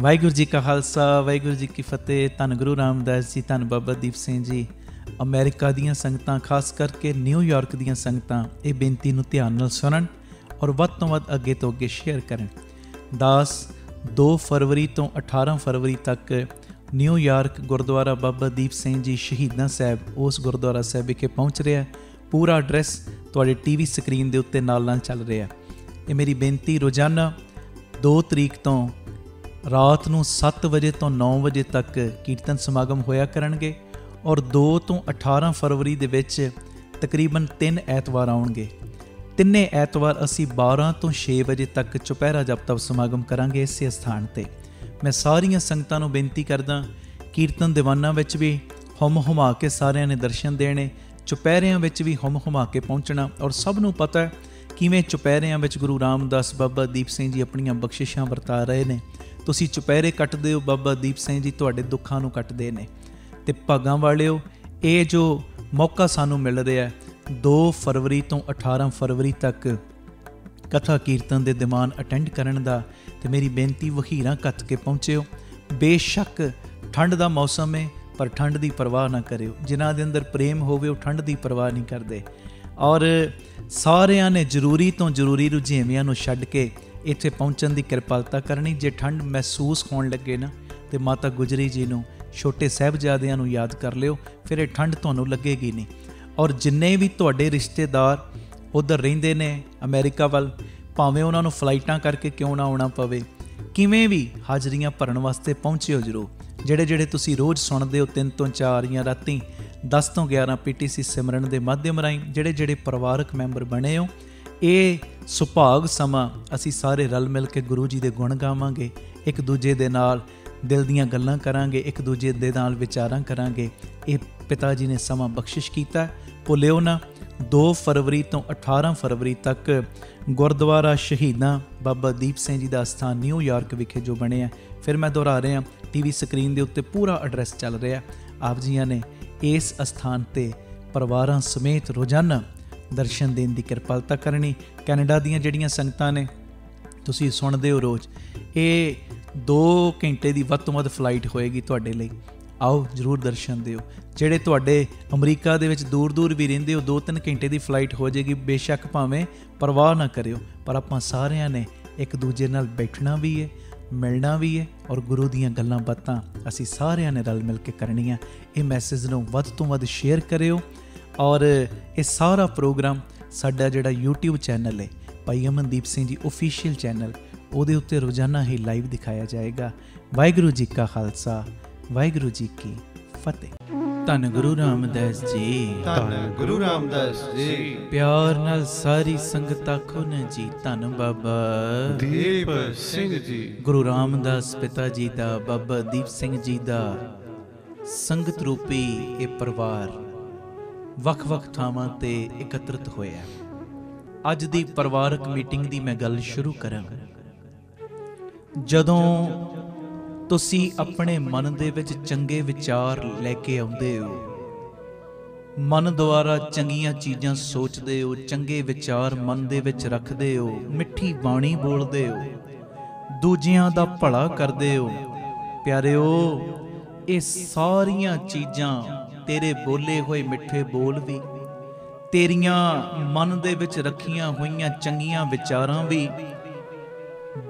ਵਾਹਿਗੁਰੂ ਜੀ ਕਾ ਖਾਲਸਾ, ਵਾਹਿਗੁਰੂ ਜੀ ਕੀ ਫਤਿਹ। ਧੰਨ ਗੁਰੂ ਰਾਮਦਾਸ ਜੀ, ਧੰਨ ਬਾਬਾ ਦੀਪ ਸਿੰਘ ਜੀ। ਅਮਰੀਕਾ ਦੀਆਂ ਸੰਗਤਾਂ, ਖਾਸ ਕਰਕੇ ਨਿਊਯਾਰਕ ਦੀਆਂ ਸੰਗਤਾਂ ਇਹ ਬੇਨਤੀ ਨੂੰ ਧਿਆਨ ਨਾਲ ਸੁਣਨ ਔਰ ਵੱਧ ਤੋਂ ਵੱਧ ਅੱਗੇ ਤੋਂ ਅੱਗੇ ਸ਼ੇਅਰ ਕਰਨ। ਦਾਸ 2 ਫਰਵਰੀ ਤੋਂ 18 ਫਰਵਰੀ ਤੱਕ ਨਿਊਯਾਰਕ ਗੁਰਦੁਆਰਾ ਬਾਬਾ ਦੀਪ ਸਿੰਘ ਜੀ ਸ਼ਹੀਦਾਂ ਸਾਹਿਬ, ਉਸ ਗੁਰਦੁਆਰਾ ਸਾਹਿਬ ਵਿਖੇ ਪਹੁੰਚ ਰਿਹਾ। ਪੂਰਾ ਐਡਰੈਸ ਤੁਹਾਡੇ TV ਸਕਰੀਨ ਦੇ ਉੱਤੇ ਨਾਲ ਨਾਲ ਚੱਲ ਰਿਹਾ। ਇਹ ਮੇਰੀ ਬੇਨਤੀ, ਰੋਜ਼ਾਨਾ 2 ਤਰੀਕ ਤੋਂ ਰਾਤ ਨੂੰ 7 ਵਜੇ ਤੋਂ 9 ਵਜੇ ਤੱਕ ਕੀਰਤਨ ਸਮਾਗਮ ਹੋਇਆ ਕਰਨਗੇ ਔਰ 2 ਤੋਂ 18 ਫਰਵਰੀ ਦੇ ਵਿੱਚ ਤਕਰੀਬਨ 3 ਐਤਵਾਰ ਆਉਣਗੇ। ਤਿੰਨੇ ਐਤਵਾਰ ਅਸੀਂ 12 ਤੋਂ 6 ਵਜੇ ਤੱਕ ਚੁਪਹਿਰਾ ਜਪ ਤਪ ਸਮਾਗਮ ਕਰਾਂਗੇ ਇਸੇ ਸਥਾਨ 'ਤੇ। ਮੈਂ ਸਾਰੀਆਂ ਸੰਗਤਾਂ ਨੂੰ ਬੇਨਤੀ ਕਰਦਾ, ਕੀਰਤਨ ਦੀਵਾਨਾਂ ਵਿੱਚ ਵੀ ਹੁਮ ਹੁਮਾ ਕੇ ਸਾਰਿਆਂ ਨੇ ਦਰਸ਼ਨ ਦੇਣੇ, ਚੁਪਹਿਰਿਆਂ ਵਿੱਚ ਵੀ ਹੁਮ ਹੁਮਾ ਕੇ ਪਹੁੰਚਣਾ। ਔਰ ਸਭ ਨੂੰ ਪਤਾ ਕਿਵੇਂ ਚੁਪਹਿਰਿਆਂ ਵਿੱਚ ਗੁਰੂ ਰਾਮਦਾਸ ਬਾਬਾ ਦੀਪ ਸਿੰਘ ਜੀ ਆਪਣੀਆਂ ਬਖਸ਼ਿਸ਼ਾਂ ਵਰਤਾ ਰਹੇ ਨੇ। ਤੁਸੀਂ ਚੁਪਹਿਰੇ ਕੱਟਦੇ ਹੋ, ਬਾਬਾ ਦੀਪ ਸਿੰਘ ਜੀ ਤੁਹਾਡੇ ਦੁੱਖਾਂ ਨੂੰ ਕੱਟਦੇ ਨੇ। ਅਤੇ ਭਾਗਾਂ ਵਾਲਿਓ, ਇਹ ਜੋ ਮੌਕਾ ਸਾਨੂੰ ਮਿਲ ਰਿਹਾ 2 ਫਰਵਰੀ ਤੋਂ 18 ਫਰਵਰੀ ਤੱਕ ਕਥਾ ਕੀਰਤਨ ਦੇ ਦੀਵਾਨ ਅਟੈਂਡ ਕਰਨ ਦਾ, ਅਤੇ ਮੇਰੀ ਬੇਨਤੀ, ਵਹੀਰਾਂ ਕੱਤ ਕੇ ਪਹੁੰਚਿਓ। ਬੇਸ਼ੱਕ ਠੰਡ ਦਾ ਮੌਸਮ ਹੈ, ਪਰ ਠੰਡ ਦੀ ਪਰਵਾਹ ਨਾ ਕਰਿਓ। ਜਿਨ੍ਹਾਂ ਦੇ ਅੰਦਰ ਪ੍ਰੇਮ ਹੋਵੇ ਉਹ ਠੰਡ ਦੀ ਪਰਵਾਹ ਨਹੀਂ ਕਰਦੇ। ਔਰ ਸਾਰਿਆਂ ਨੇ ਜ਼ਰੂਰੀ ਤੋਂ ਜ਼ਰੂਰੀ ਰੁਝੇਵਿਆਂ ਨੂੰ ਛੱਡ ਕੇ ਇੱਥੇ ਪਹੁੰਚਣ ਦੀ ਕਿਰਪਾਲਤਾ ਕਰਨੀ। ਜੇ ਠੰਡ ਮਹਿਸੂਸ ਹੋਣ ਲੱਗੇ ਨਾ, ਤੇ ਮਾਤਾ ਗੁਜਰੀ ਜੀ ਨੂੰ, ਛੋਟੇ ਸਾਹਿਬਜ਼ਾਦਿਆਂ ਨੂੰ ਯਾਦ ਕਰ ਲਿਓ, ਫਿਰ ਇਹ ਠੰਡ ਤੁਹਾਨੂੰ ਲੱਗੇਗੀ ਨਹੀਂ। ਔਰ ਜਿੰਨੇ ਵੀ ਤੁਹਾਡੇ ਰਿਸ਼ਤੇਦਾਰ ਉੱਧਰ ਰਹਿੰਦੇ ਨੇ ਅਮਰੀਕਾ ਵੱਲ, ਭਾਵੇਂ ਉਹਨਾਂ ਨੂੰ ਫਲਾਈਟਾਂ ਕਰਕੇ ਕਿਉਂ ਨਾ ਆਉਣਾ ਪਵੇ, ਕਿਵੇਂ ਵੀ ਹਾਜ਼ਰੀਆਂ ਭਰਨ ਵਾਸਤੇ ਪਹੁੰਚਿਓ ਜ਼ਰੂਰ। ਜਿਹੜੇ ਤੁਸੀਂ ਰੋਜ਼ ਸੁਣਦੇ ਹੋ 3 ਤੋਂ 4 ਜਾਂ ਰਾਤੀ 10 ਤੋਂ 11 PTC ਸਿਮਰਨ ਦੇ ਮਾਧਿਅਮ ਰਾਹੀਂ ਜਿਹੜੇ ਪਰਿਵਾਰਕ ਮੈਂਬਰ ਬਣੇ ਹੋ, ਇਹ ਸੁਭਾਗ ਸਮਾਂ ਅਸੀਂ ਸਾਰੇ ਰਲ ਮਿਲ ਕੇ ਗੁਰੂ ਜੀ ਦੇ ਗੁਣ ਗਾਵਾਂਗੇ, ਇੱਕ ਦੂਜੇ ਦੇ ਨਾਲ ਦਿਲ ਦੀਆਂ ਗੱਲਾਂ ਕਰਾਂਗੇ, ਇੱਕ ਦੂਜੇ ਦੇ ਨਾਲ ਵਿਚਾਰਾਂ ਕਰਾਂਗੇ। ਇਹ ਪਿਤਾ ਜੀ ਨੇ ਸਮਾਂ ਬਖਸ਼ਿਸ਼ ਕੀਤਾ, ਭੁੱਲਿਓ ਨਾ। 2 ਫਰਵਰੀ ਤੋਂ 18 ਫਰਵਰੀ ਤੱਕ ਗੁਰਦੁਆਰਾ ਸ਼ਹੀਦਾਂ ਬਾਬਾ ਦੀਪ ਸਿੰਘ ਜੀ ਦਾ ਸਥਾਨ ਨਿਊਯਾਰਕ ਵਿਖੇ ਜੋ ਬਣਿਆ, ਫਿਰ ਮੈਂ ਦੁਹਰਾ ਰਿਹਾ, TV ਸਕਰੀਨ ਦੇ ਉੱਤੇ ਪੂਰਾ ਐਡਰੈਸ ਚੱਲ ਰਿਹਾ। ਆਪ ਜੀਆਂ ਨੇ ਇਸ ਅਸਥਾਨ 'ਤੇ ਪਰਿਵਾਰਾਂ ਸਮੇਤ ਰੋਜ਼ਾਨਾ ਦਰਸ਼ਨ ਦੇਣ ਦੀ ਕਿਰਪਾਲਤਾ ਕਰਨੀ। ਕੈਨੇਡਾ ਦੀਆਂ ਜਿਹੜੀਆਂ ਸੰਗਤਾਂ ਨੇ, ਤੁਸੀਂ ਸੁਣਦੇ ਹੋ ਰੋਜ਼, ਇਹ 2 ਘੰਟੇ ਦੀ ਵੱਧ ਤੋਂ ਵੱਧ ਫਲਾਈਟ ਹੋਏਗੀ ਤੁਹਾਡੇ ਲਈ। ਆਓ ਜ਼ਰੂਰ ਦਰਸ਼ਨ ਦਿਓ। ਜਿਹੜੇ ਤੁਹਾਡੇ ਅਮਰੀਕਾ ਦੇ ਵਿੱਚ ਦੂਰ ਵੀ ਰਹਿੰਦੇ ਹੋ, 2-3 ਘੰਟੇ ਦੀ ਫਲਾਈਟ ਹੋ ਜਾਏਗੀ, ਬੇਸ਼ੱਕ ਭਾਵੇਂ ਪਰਵਾਹ ਨਾ ਕਰਿਓ। ਪਰ ਆਪਾਂ ਸਾਰਿਆਂ ਨੇ ਇੱਕ ਦੂਜੇ ਨਾਲ ਬੈਠਣਾ ਵੀ ਹੈ, ਮਿਲਣਾ ਵੀ ਹੈ, ਔਰ ਗੁਰੂ ਦੀਆਂ ਗੱਲਾਂ ਬਾਤਾਂ ਅਸੀਂ ਸਾਰਿਆਂ ਨੇ ਰਲ ਮਿਲ ਕੇ ਕਰਨੀਆਂ। ਇਹ ਮੈਸੇਜ ਨੂੰ ਵੱਧ ਤੋਂ ਵੱਧ ਸ਼ੇਅਰ ਕਰਿਓ। ਔਰ ਇਹ ਸਾਰਾ ਪ੍ਰੋਗਰਾਮ ਸਾਡਾ ਜਿਹੜਾ YouTube ਚੈਨਲ ਹੈ, ਭਾਈ ਅਮਨਦੀਪ ਸਿੰਘ ਜੀ ਓਫੀਸ਼ੀਅਲ ਚੈਨਲ, ਉਹਦੇ ਉੱਤੇ ਰੋਜ਼ਾਨਾ ਹੀ ਲਾਈਵ ਦਿਖਾਇਆ ਜਾਏਗਾ। ਵਾਹਿਗੁਰੂ ਜੀ ਕਾ ਖਾਲਸਾ, ਵਾਹਿਗੁਰੂ ਜੀ ਕੀ ਫਤਿਹ। ਧੰਨ ਗੁਰੂ ਰਾਮਦਾਸ ਜੀ, ਧੰਨ ਗੁਰੂ ਰਾਮਦਾਸ ਜੀ। ਪਿਆਰ ਨਾਲ ਸਾਰੀ ਸੰਗਤ ਆਖੋ ਨਾ ਜੀ, ਧੰਨ ਬਾਬਾ ਦੀਪ ਸਿੰਘ ਜੀ। ਗੁਰੂ ਰਾਮਦਾਸ ਪਿਤਾ ਜੀ ਦਾ, ਬਾਬਾ ਦੀਪ ਸਿੰਘ ਜੀ ਦਾ ਸੰਗਤ ਰੂਪੀ ਇਹ ਪਰਿਵਾਰ ਵੱਖ-ਵੱਖ ਥਾਵਾਂ ਤੇ ਇਕੱਤਰਿਤ ਹੋਇਆ। ਅੱਜ ਦੀ ਪਰਿਵਾਰਕ ਮੀਟਿੰਗ ਦੀ ਮੈਂ ਗੱਲ ਸ਼ੁਰੂ ਕਰਾਂ। ਜਦੋਂ ਤੁਸੀਂ ਆਪਣੇ ਮਨ ਦੇ ਵਿੱਚ ਚੰਗੇ ਵਿਚਾਰ ਲੈ ਕੇ ਆਉਂਦੇ ਹੋ, ਮਨ ਦੁਆਰਾ ਚੰਗੀਆਂ ਚੀਜ਼ਾਂ ਸੋਚਦੇ ਹੋ, ਚੰਗੇ ਵਿਚਾਰ ਮਨ ਦੇ ਵਿੱਚ ਰੱਖਦੇ ਹੋ, ਮਿੱਠੀ ਬਾਣੀ ਬੋਲਦੇ ਹੋ, ਦੂਜਿਆਂ ਦਾ ਭਲਾ ਕਰਦੇ ਹੋ, ਪਿਆਰਿਓ, ਇਹ ਸਾਰੀਆਂ ਚੀਜ਼ਾਂ, ਤੇਰੇ ਬੋਲੇ ਹੋਏ ਮਿੱਠੇ ਬੋਲ ਵੀ, ਤੇਰੀਆਂ ਮਨ ਦੇ ਵਿੱਚ ਰੱਖੀਆਂ ਹੋਈਆਂ ਚੰਗੀਆਂ ਵਿਚਾਰਾਂ ਵੀ,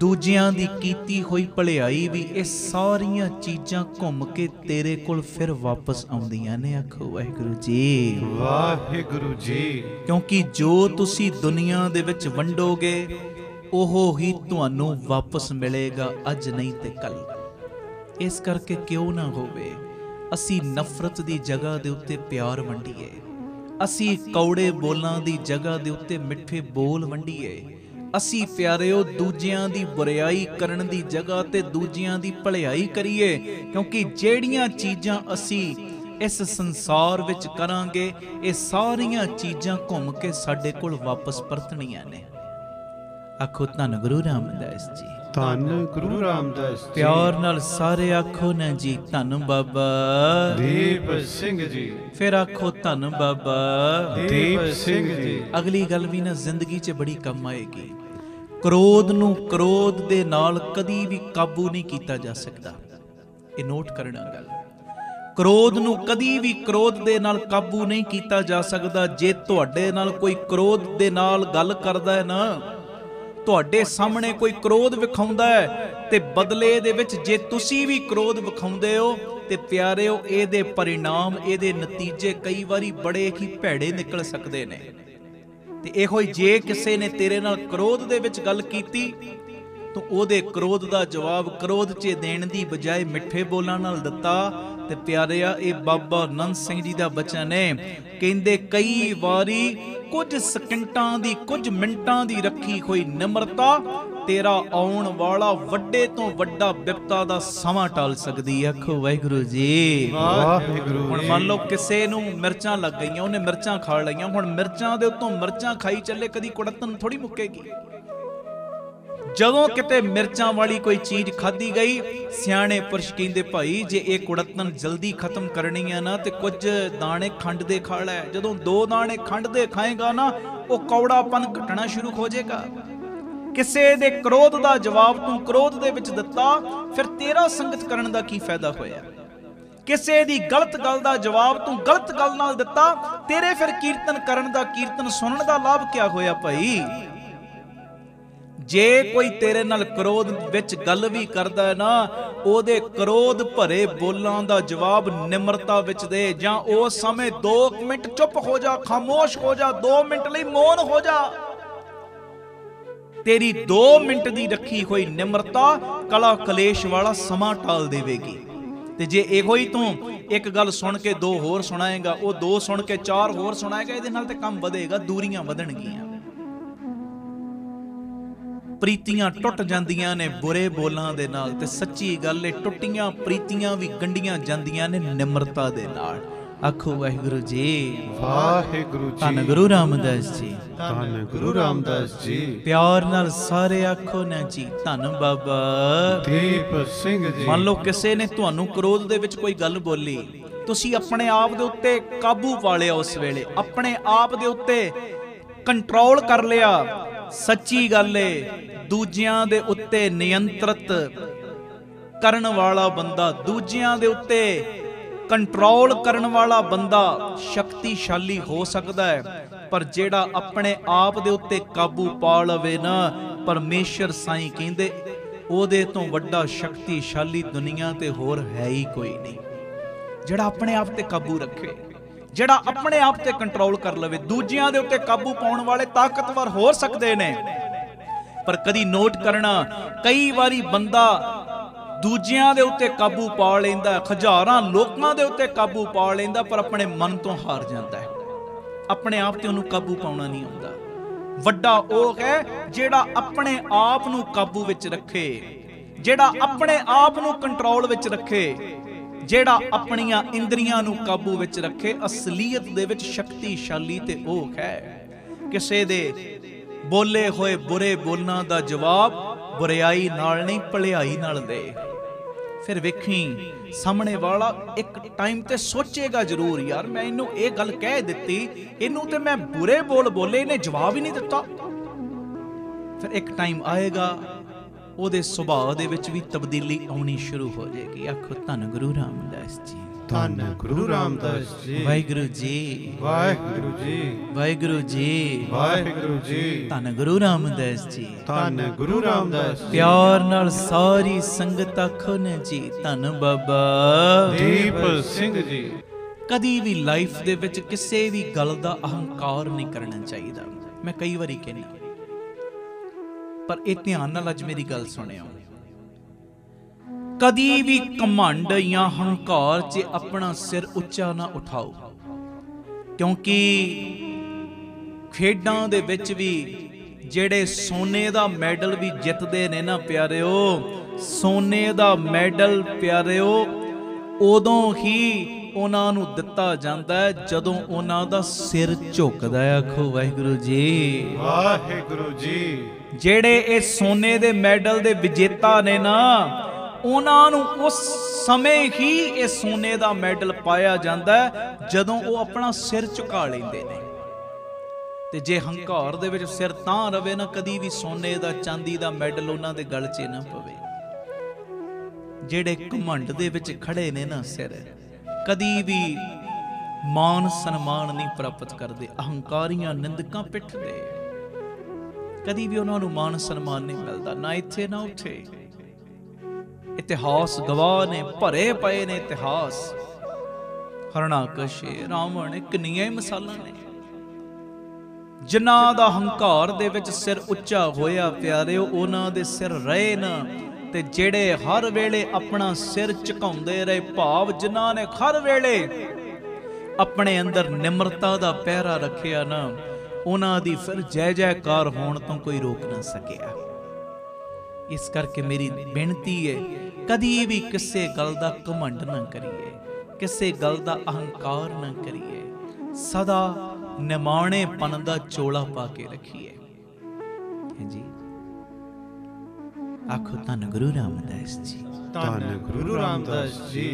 ਦੂਜਿਆਂ ਦੀ ਕੀਤੀ ਹੋਈ ਭਲਾਈ ਵੀ, ਇਹ ਸਾਰੀਆਂ ਚੀਜ਼ਾਂ ਘੁੰਮ ਕੇ ਤੇਰੇ ਕੋਲ ਫਿਰ ਵਾਪਸ ਆਉਂਦੀਆਂ ਨੇ। ਆਖੋ ਵਾਹਿਗੁਰੂ ਜੀ, ਵਾਹਿਗੁਰੂ ਜੀ। ਕਿਉਂਕਿ ਜੋ ਤੁਸੀਂ ਦੁਨੀਆ ਦੇ ਵਿੱਚ ਵੰਡੋਗੇ ਉਹ ਹੀ ਤੁਹਾਨੂੰ ਵਾਪਸ ਮਿਲੇਗਾ, ਅੱਜ ਨਹੀਂ ਤੇ ਕੱਲ। ਇਸ ਕਰਕੇ ਕਿਉਂ ਨਾ ਹੋਵੇ ਅਸੀਂ ਨਫ਼ਰਤ ਦੀ ਜਗ੍ਹਾ ਦੇ ਉੱਤੇ ਪਿਆਰ ਵੰਡੀਏ, ਅਸੀਂ ਕੌੜੇ ਬੋਲਾਂ ਦੀ ਜਗ੍ਹਾ ਦੇ ਉੱਤੇ ਮਿੱਠੇ ਬੋਲ ਵੰਡੀਏ, ਅਸੀਂ ਪਿਆਰਿਓ ਦੂਜਿਆਂ ਦੀ ਬੁਰਾਈ ਕਰਨ ਦੀ ਜਗ੍ਹਾ ਤੇ ਦੂਜਿਆਂ ਦੀ ਭਲਾਈ ਕਰੀਏ। ਕਿਉਂਕਿ ਜਿਹੜੀਆਂ ਚੀਜ਼ਾਂ ਅਸੀਂ ਇਸ ਸੰਸਾਰ ਵਿੱਚ ਕਰਾਂਗੇ, ਇਹ ਸਾਰੀਆਂ ਚੀਜ਼ਾਂ ਘੁੰਮ ਕੇ ਸਾਡੇ ਕੋਲ ਵਾਪਸ ਪਰਤਣੀਆਂ ਨੇ। ਆਖੋ ਧੰਨ ਗੁਰੂ ਰਾਮਦਾਸ ਜੀ, ਧੰਨ ਗੁਰੂ ਰਾਮਦਾਸ ਜੀ। ਪਿਆਰ ਨਾਲ ਸਾਰੇ ਆਖੋ ਨਾ ਜੀ, ਧੰਨ ਬਾਬਾ ਦੀਪ ਸਿੰਘ ਜੀ। ਫਿਰ ਆਖੋ ਧੰਨ ਬਾਬਾ ਦੀਪ ਸਿੰਘ ਜੀ। ਅਗਲੀ ਗੱਲ ਵੀ ਨਾ ਜ਼ਿੰਦਗੀ 'ਚ ਬੜੀ ਕੰਮ ਆਏਗੀ। ਕ੍ਰੋਧ ਨੂੰ ਕ੍ਰੋਧ ਦੇ ਨਾਲ ਕਦੀ ਵੀ ਕਾਬੂ ਨਹੀਂ ਕੀਤਾ ਜਾ ਸਕਦਾ। ਇਹ ਨੋਟ ਕਰਨਾ ਗੱਲ। ਕ੍ਰੋਧ ਨੂੰ ਕਦੀ ਵੀ ਕ੍ਰੋਧ ਦੇ ਨਾਲ ਕਾਬੂ ਨਹੀਂ ਕੀਤਾ ਜਾ ਸਕਦਾ। ਜੇ ਤੁਹਾਡੇ ਨਾਲ ਕੋਈ ਕ੍ਰੋਧ ਦੇ ਨਾਲ ਗੱਲ ਕਰਦਾ ਹੈ ਨਾ, ਤੁਹਾਡੇ ਸਾਹਮਣੇ ਕੋਈ ਕ੍ਰੋਧ ਵਿਖਾਉਂਦਾ ਹੈ ਤੇ ਬਦਲੇ ਦੇ ਵਿੱਚ ਜੇ ਤੁਸੀਂ ਵੀ ਕ੍ਰੋਧ ਵਿਖਾਉਂਦੇ ਹੋ ਤੇ ਪਿਆਰਿਓ, ਇਹਦੇ ਪਰਿਣਾਮ, ਇਹਦੇ ਨਤੀਜੇ ਕਈ ਵਾਰੀ ਬੜੇ ਹੀ ਭੈੜੇ ਨਿਕਲ ਸਕਦੇ ਨੇ। ਤੇ ਇਹੋ ਹੀ ਜੇ ਕਿਸੇ ਨੇ ਤੇਰੇ ਨਾਲ ਕ੍ਰੋਧ ਦੇ ਵਿੱਚ ਗੱਲ ਕੀਤੀ ਤਾਂ ਉਹਦੇ ਕ੍ਰੋਧ ਦਾ ਜਵਾਬ ਕ੍ਰੋਧ 'ਚ ਦੇਣ ਦੀ ਬਜਾਏ ਮਿੱਠੇ ਬੋਲਾਂ ਨਾਲ ਦਿੱਤਾ ਤੇ ਪਿਆਰਿਆ, ਇਹ ਬਾਬਾ ਆਨੰਦ ਸਿੰਘ ਜੀ ਦਾ ਬਚਨ ਹੈ। ਕਹਿੰਦੇ ਕਈ ਵਾਰੀ ਕੁਝ ਸਕਿੰਟਾਂ ਦੀ, ਕੁਝ ਮਿੰਟਾਂ ਦੀ ਰੱਖੀ ਹੋਈ ਨਿਮਰਤਾ ਤੇਰਾ ਆਉਣ ਵਾਲਾ ਵੱਡੇ ਤੋਂ ਵੱਡਾ ਵਿਪਤਾ ਦਾ ਸਮਾਂ ਟਾਲ ਸਕਦੀ ਹੈ। ਆਖੋ ਵਾਹਿਗੁਰੂ ਜੀ। ਵਾਹਿਗੁਰੂ। ਹੁਣ ਮੰਨ ਲਓ ਕਿਸੇ ਨੂੰ ਮਿਰਚਾਂ ਲੱਗ ਗਈਆਂ, ਉਹਨੇ ਮਿਰਚਾਂ ਖਾ ਲਈਆਂ। ਹੁਣ ਮਿਰਚਾਂ ਦੇ ਉੱਤੋਂ ਮਿਰਚਾਂ ਖਾਈ ਚੱਲੇ, ਕਦੀ ਕੁੜੱਤਣ ਥੋੜੀ ਮੁੱਕੇਗੀ। ਜਦੋਂ ਕਿਤੇ ਮਿਰਚਾਂ ਵਾਲੀ ਕੋਈ ਚੀਜ਼ ਖਾਧੀ ਗਈ, ਸਿਆਣੇ ਪੁਰਸ਼ ਕਹਿੰਦੇ ਭਾਈ ਜੇ ਇਹ ਕੁੜੱਤਣ ਜਲਦੀ ਖਤਮ ਕਰਨੀ ਆ ਨਾ ਤੇ ਕੁਝ ਦਾਣੇ ਖੰਡ ਦੇ ਖਾ ਲੈ। ਜਦੋਂ 2 ਦਾਣੇ ਖੰਡ ਦੇ ਖਾਏਗਾ ਨਾ, ਉਹ ਕੌੜਾਪਨ ਘਟਣਾ ਸ਼ੁਰੂ ਹੋ ਜਾਏਗਾ। ਕਿਸੇ ਦੇ ਕ੍ਰੋਧ ਦਾ ਜਵਾਬ ਤੂੰ ਕ੍ਰੋਧ ਦੇ ਵਿੱਚ ਦਿੱਤਾ, ਫਿਰ ਤੇਰਾ ਸੰਗਤ ਕਰਨ ਦਾ ਕੀ ਫਾਇਦਾ ਹੋਇਆ? ਕਿਸੇ ਦੀ ਗਲਤ ਗੱਲ ਦਾ ਜਵਾਬ ਤੂੰ ਗਲਤ ਗੱਲ ਨਾਲ ਦਿੱਤਾ, ਤੇਰੇ ਫਿਰ ਕੀਰਤਨ ਕਰਨ ਦਾ, ਕੀਰਤਨ ਸੁਣਨ ਦਾ ਲਾਭ ਕਿਆ ਹੋਇਆ ਭਾਈ? ਜੇ ਕੋਈ ਤੇਰੇ ਨਾਲ ਕ੍ਰੋਧ ਵਿੱਚ ਗੱਲ ਵੀ ਕਰਦਾ ਹੈ ਨਾ, ਉਹਦੇ ਕ੍ਰੋਧ ਭਰੇ ਬੋਲਾਂ ਦਾ ਜਵਾਬ ਨਿਮਰਤਾ ਵਿੱਚ ਦੇ। ਜਾਂ ਉਸ ਸਮੇਂ 2 ਮਿੰਟ ਚੁੱਪ ਹੋ ਜਾ, ਖਾਮੋਸ਼ ਹੋ ਜਾ, 2 ਮਿੰਟ ਲਈ ਮੌਨ ਹੋ ਜਾ। ਤੇਰੀ 2 ਮਿੰਟ ਦੀ ਰੱਖੀ ਹੋਈ ਨਿਮਰਤਾ ਕਲਾ ਕਲੇਸ਼ ਵਾਲਾ ਸਮਾਂ ਟਾਲ ਦੇਵੇਗੀ। ਤੇ ਜੇ ਇਹੋ ਹੀ ਤੂੰ ਇੱਕ ਗੱਲ ਸੁਣ ਕੇ 2 ਹੋਰ ਸੁਣਾਏਗਾ, ਉਹ 2 ਸੁਣ ਕੇ 4 ਹੋਰ ਸੁਣਾਏਗਾ, ਇਹਦੇ ਨਾਲ ਤੇ ਕੰਮ ਵਧੇਗਾ, ਦੂਰੀਆਂ ਵਧਣਗੀਆਂ। ਪ੍ਰੀਤੀਆਂ ਟੁੱਟ ਜਾਂਦੀਆਂ ਨੇ ਬੁਰੇ ਬੋਲਾਂ ਦੇ ਨਾਲ, ਤੇ ਸੱਚੀ ਗੱਲ ਏ ਟੁੱਟੀਆਂ ਪ੍ਰੀਤੀਆਂ ਵੀ ਗੰਢੀਆਂ ਜਾਂਦੀਆਂ ਨੇ ਨਿਮਰਤਾ ਦੇ ਨਾਲ। ਆਖੋ ਵਾਹਿਗੁਰੂ ਜੀ। ਵਾਹਿਗੁਰੂ ਜੀ। ਧੰਨ ਗੁਰੂ ਰਾਮਦਾਸ ਜੀ। ਧੰਨ ਗੁਰੂ ਰਾਮਦਾਸ ਜੀ। ਪਿਆਰ ਨਾਲ ਸਾਰੇ ਆਖੋ ਨਾ ਜੀ, ਧੰਨ ਬਾਬਾ ਦੀਪ ਸਿੰਘ ਜੀ। ਮੰਨ ਲਓ ਕਿਸੇ ਨੇ ਤੁਹਾਨੂੰ ਕ੍ਰੋਧ ਦੇ ਵਿੱਚ ਕੋਈ ਗੱਲ ਬੋਲੀ, ਤੁਸੀਂ ਆਪਣੇ ਆਪ ਦੇ ਉੱਤੇ ਕਾਬੂ ਪਾ ਲਿਆ, ਉਸ ਵੇਲੇ ਆਪਣੇ ਆਪ ਦੇ ਉੱਤੇ ਕੰਟਰੋਲ ਕਰ ਲਿਆ। ਸੱਚੀ ਗੱਲ ਏ, ਦੂਜਿਆਂ ਦੇ ਉੱਤੇ ਨਿਯੰਤਰਿਤ ਕਰਨ ਵਾਲਾ ਬੰਦਾ, ਦੂਜਿਆਂ ਦੇ ਉੱਤੇ ਕੰਟਰੋਲ ਕਰਨ ਵਾਲਾ ਬੰਦਾ ਸ਼ਕਤੀਸ਼ਾਲੀ ਹੋ ਸਕਦਾ ਹੈ, ਪਰ ਜਿਹੜਾ ਆਪਣੇ ਆਪ ਦੇ ਉੱਤੇ ਕਾਬੂ ਪਾ ਲਵੇ ਨਾ, ਪਰਮੇਸ਼ਰ ਸਾਈਂ ਕਹਿੰਦੇ ਉਹਦੇ ਤੋਂ ਵੱਡਾ ਸ਼ਕਤੀਸ਼ਾਲੀ ਦੁਨੀਆ ਤੇ ਹੋਰ ਹੈ ਹੀ ਕੋਈ ਨਹੀਂ। ਜਿਹੜਾ ਆਪਣੇ ਆਪ ਤੇ ਕਾਬੂ ਰੱਖੇ, ਜਿਹੜਾ ਆਪਣੇ ਆਪ ਤੇ ਕੰਟਰੋਲ ਕਰ ਲਵੇ। ਦੂਜਿਆਂ ਦੇ ਉੱਤੇ ਕਾਬੂ ਪਾਉਣ ਵਾਲੇ ਤਾਕਤਵਰ ਹੋ ਸਕਦੇ ਨੇ, ਪਰ ਕਦੀ ਨੋਟ ਕਰਨਾ, ਕਈ ਵਾਰੀ ਬੰਦਾ ਦੂਜਿਆਂ ਦੇ ਉੱਤੇ ਕਾਬੂ ਪਾ ਲੈਂਦਾ, ਹਜ਼ਾਰਾਂ ਲੋਕਾਂ ਦੇ ਉੱਤੇ ਕਾਬੂ ਪਾ ਲੈਂਦਾ, ਪਰ ਆਪਣੇ ਮਨ ਤੋਂ ਹਾਰ ਜਾਂਦਾ ਹੈ। ਆਪਣੇ ਆਪ ਤੇ ਉਹਨੂੰ ਕਾਬੂ ਪਾਉਣਾ ਨਹੀਂ ਆਉਂਦਾ। ਵੱਡਾ ਉਹ ਹੈ ਜਿਹੜਾ ਆਪਣੇ ਆਪ ਨੂੰ ਕਾਬੂ ਵਿੱਚ ਰੱਖੇ, ਜਿਹੜਾ ਆਪਣੇ ਆਪ ਨੂੰ ਕੰਟਰੋਲ ਵਿੱਚ ਰੱਖੇ, ਜਿਹੜਾ ਆਪਣੀਆਂ ਇੰਦਰੀਆਂ ਨੂੰ ਕਾਬੂ ਵਿੱਚ ਰੱਖੇ। ਅਸਲੀਅਤ ਦੇ ਵਿੱਚ ਸ਼ਕਤੀਸ਼ਾਲੀ ਤੇ ਉਹ ਹੈ। ਕਿਸੇ ਦੇ ਬੋਲੇ ਹੋਏ ਬੁਰੇ ਬੋਲਾਂ ਦਾ ਜਵਾਬ ਬੁਰਿਆਈ ਨਾਲ ਨਹੀਂ, ਭਲਾਈ ਨਾਲ ਦੇ। ਫਿਰ ਵੇਖੀ ਸਾਹਮਣੇ ਵਾਲਾ ਇੱਕ ਟਾਈਮ ਤੇ ਸੋਚੇਗਾ ਜ਼ਰੂਰ, ਯਾਰ ਮੈਂ ਇਹਨੂੰ ਇਹ ਗੱਲ ਕਹਿ ਦਿੱਤੀ, ਇਹਨੂੰ ਤੇ ਮੈਂ ਬੁਰੇ ਬੋਲ ਬੋਲੇ, ਇਹਨੇ ਜਵਾਬ ਹੀ ਨਹੀਂ ਦਿੱਤਾ। ਫਿਰ ਇੱਕ ਟਾਈਮ ਆਏਗਾ ਉਹਦੇ ਸੁਭਾਅ ਦੇ ਵਿੱਚ ਵੀ ਤਬਦੀਲੀ ਆਉਣੀ ਸ਼ੁਰੂ ਹੋ ਜਾਏਗੀ। ਆਖੋ ਧੰਨ ਗੁਰੂ ਰਾਮਦਾਸ ਜੀ। ਧੰਨ ਗੁਰੂ ਰਾਮਦਾਸ ਜੀ। ਵਾਹਿਗੁਰੂ ਜੀ। ਵਾਹਿਗੁਰੂ ਜੀ। ਵਾਹਿਗੁਰੂ ਜੀ। ਵਾਹਿਗੁਰੂ ਜੀ। ਧੰਨ ਗੁਰੂ ਰਾਮਦਾਸ ਜੀ। ਧੰਨ ਗੁਰੂ ਰਾਮਦਾਸ ਜੀ। ਪਿਆਰ ਨਾਲ ਸਾਰੀ ਸੰਗਤ ਆਖੋ ਨਾ ਜੀ, ਧੰਨ ਬਾਬਾ ਦੀਪ ਸਿੰਘ ਜੀ। ਕਦੀ ਵੀ ਲਾਈਫ ਦੇ ਵਿੱਚ ਕਿਸੇ ਵੀ ਗੱਲ ਦਾ ਅਹੰਕਾਰ ਨਹੀਂ ਕਰਨਾ ਚਾਹੀਦਾ। ਮੈਂ ਕਈ ਵਾਰੀ ਕਹਿੰਦਾ, ਪਰ ਇਹ ਧਿਆਨ ਨਾਲ ਅੱਜ ਮੇਰੀ ਗੱਲ ਸੁਣਿਓ। ਕਦੀ ਵੀ ਘਮੰਡ ਜਾਂ ਹੰਕਾਰ 'ਚ ਆਪਣਾ ਸਿਰ ਉੱਚਾ ਨਾ ਉਠਾਓ, ਕਿਉਂਕਿ ਖੇਡਾਂ ਦੇ ਵਿੱਚ ਵੀ ਜਿਹੜੇ ਸੋਨੇ ਦਾ ਮੈਡਲ ਵੀ ਜਿੱਤਦੇ ਨੇ ਨਾ ਪਿਆਰਿਓ, ਸੋਨੇ ਦਾ ਮੈਡਲ ਪਿਆਰਿਓ ਉਦੋਂ ਹੀ ਉਹਨਾਂ ਨੂੰ ਦਿੱਤਾ ਜਾਂਦਾ ਹੈ ਜਦੋਂ ਉਹਨਾਂ ਦਾ ਸਿਰ ਝੁਕਦਾ ਹੈ। ਆਖੋ ਵਾਹਿਗੁਰੂ ਜੀ। ਵਾਹਿਗੁਰੂ ਜੀ। ਜਿਹੜੇ ਇਹ ਸੋਨੇ ਦੇ ਮੈਡਲ ਦੇ ਵਿਜੇਤਾ ਨੇ ਨਾ, ਉਹਨਾਂ ਨੂੰ ਉਸ ਸਮੇਂ ਹੀ ਇਹ ਸੋਨੇ ਦਾ ਮੈਡਲ ਪਾਇਆ ਜਾਂਦਾ ਹੈ ਜਦੋਂ ਉਹ ਆਪਣਾ ਸਿਰ ਝੁਕਾ ਲੈਂਦੇ ਨੇ। ਤੇ ਜੇ ਹੰਕਾਰ ਦੇ ਵਿੱਚ ਸਿਰ ਤਾਂ ਰਵੇ ਨਾ, ਕਦੀ ਵੀ ਸੋਨੇ ਦਾ ਚਾਂਦੀ ਦਾ ਮੈਡਲ ਉਹਨਾਂ ਦੇ ਗਲ 'ਚ ਨਾ ਪਵੇ। ਜਿਹੜੇ ਘਮੰਡ ਦੇ ਵਿੱਚ ਖੜੇ ਨੇ ਨਾ ਸਿਰ, ਕਦੀ ਵੀ ਮਾਨ ਸਨਮਾਨ ਨਹੀਂ ਪ੍ਰਾਪਤ ਕਰਦੇ। ਅਹੰਕਾਰੀਆਂ ਨਿੰਦਕਾਂ ਪਿੱਠ ਦੇ, ਕਦੀ ਵੀ ਉਹਨਾਂ ਨੂੰ ਮਾਨ ਸਨਮਾਨ ਨਹੀਂ ਮਿਲਦਾ, ਨਾ ਇੱਥੇ ਨਾ ਉੱਥੇ। ਇਤਿਹਾਸ ਗਵਾਹ ਨੇ, ਭਰੇ ਪਏ ਨੇ ਇਤਿਹਾਸ। ਹਰਣਾਕਸ਼, ਰਾਵਣ, ਕਿੰਨੀਆਂ ਹੀ ਮਿਸਾਲਾਂ ਨੇ ਜਿਨ੍ਹਾਂ ਦਾ ਹੰਕਾਰ ਦੇ ਵਿੱਚ ਸਿਰ ਉੱਚਾ ਹੋਇਆ ਪਿਆਰਿਓ, ਉਹਨਾਂ ਦੇ ਸਿਰ ਰਹੇ ਨਾ। ਤੇ ਜਿਹੜੇ ਹਰ ਵੇਲੇ ਆਪਣਾ ਸਿਰ ਝੁਕਾਉਂਦੇ ਰਹੇ, ਭਾਵ ਜਿਨ੍ਹਾਂ ਨੇ ਹਰ ਵੇਲੇ ਆਪਣੇ ਅੰਦਰ ਨਿਮਰਤਾ ਦਾ ਪਹਿਰਾ ਰੱਖਿਆ ਨਾ, ਉਹਨਾਂ ਦੀ ਫਿਰ ਜੈ ਜੈਕਾਰ ਹੋਣ ਤੋਂ ਕੋਈ ਰੋਕ ਨਾ ਸਕਿਆ। ਇਸ ਕਰਕੇ ਮੇਰੀ ਬੇਨਤੀ ਹੈ, ਕਦੀ ਵੀ ਕਿਸੇ ਗੱਲ ਦਾ ਘਮੰਡ ਨਾ ਕਰੀਏ, ਕਿਸੇ ਗੱਲ ਦਾ ਅਹੰਕਾਰ ਨਾ ਕਰੀਏ। ਸਦਾ ਨਿਮਾਣੇਪਨ ਦਾ ਚੋਲਾ ਪਾ ਕੇ ਰੱਖੀਏ। ਜੀ ਆਖੋ ਧੰਨ ਗੁਰੂ ਰਾਮਦਾਸ ਜੀ, ਧੰਨ ਗੁਰੂ ਰਾਮਦਾਸ ਜੀ,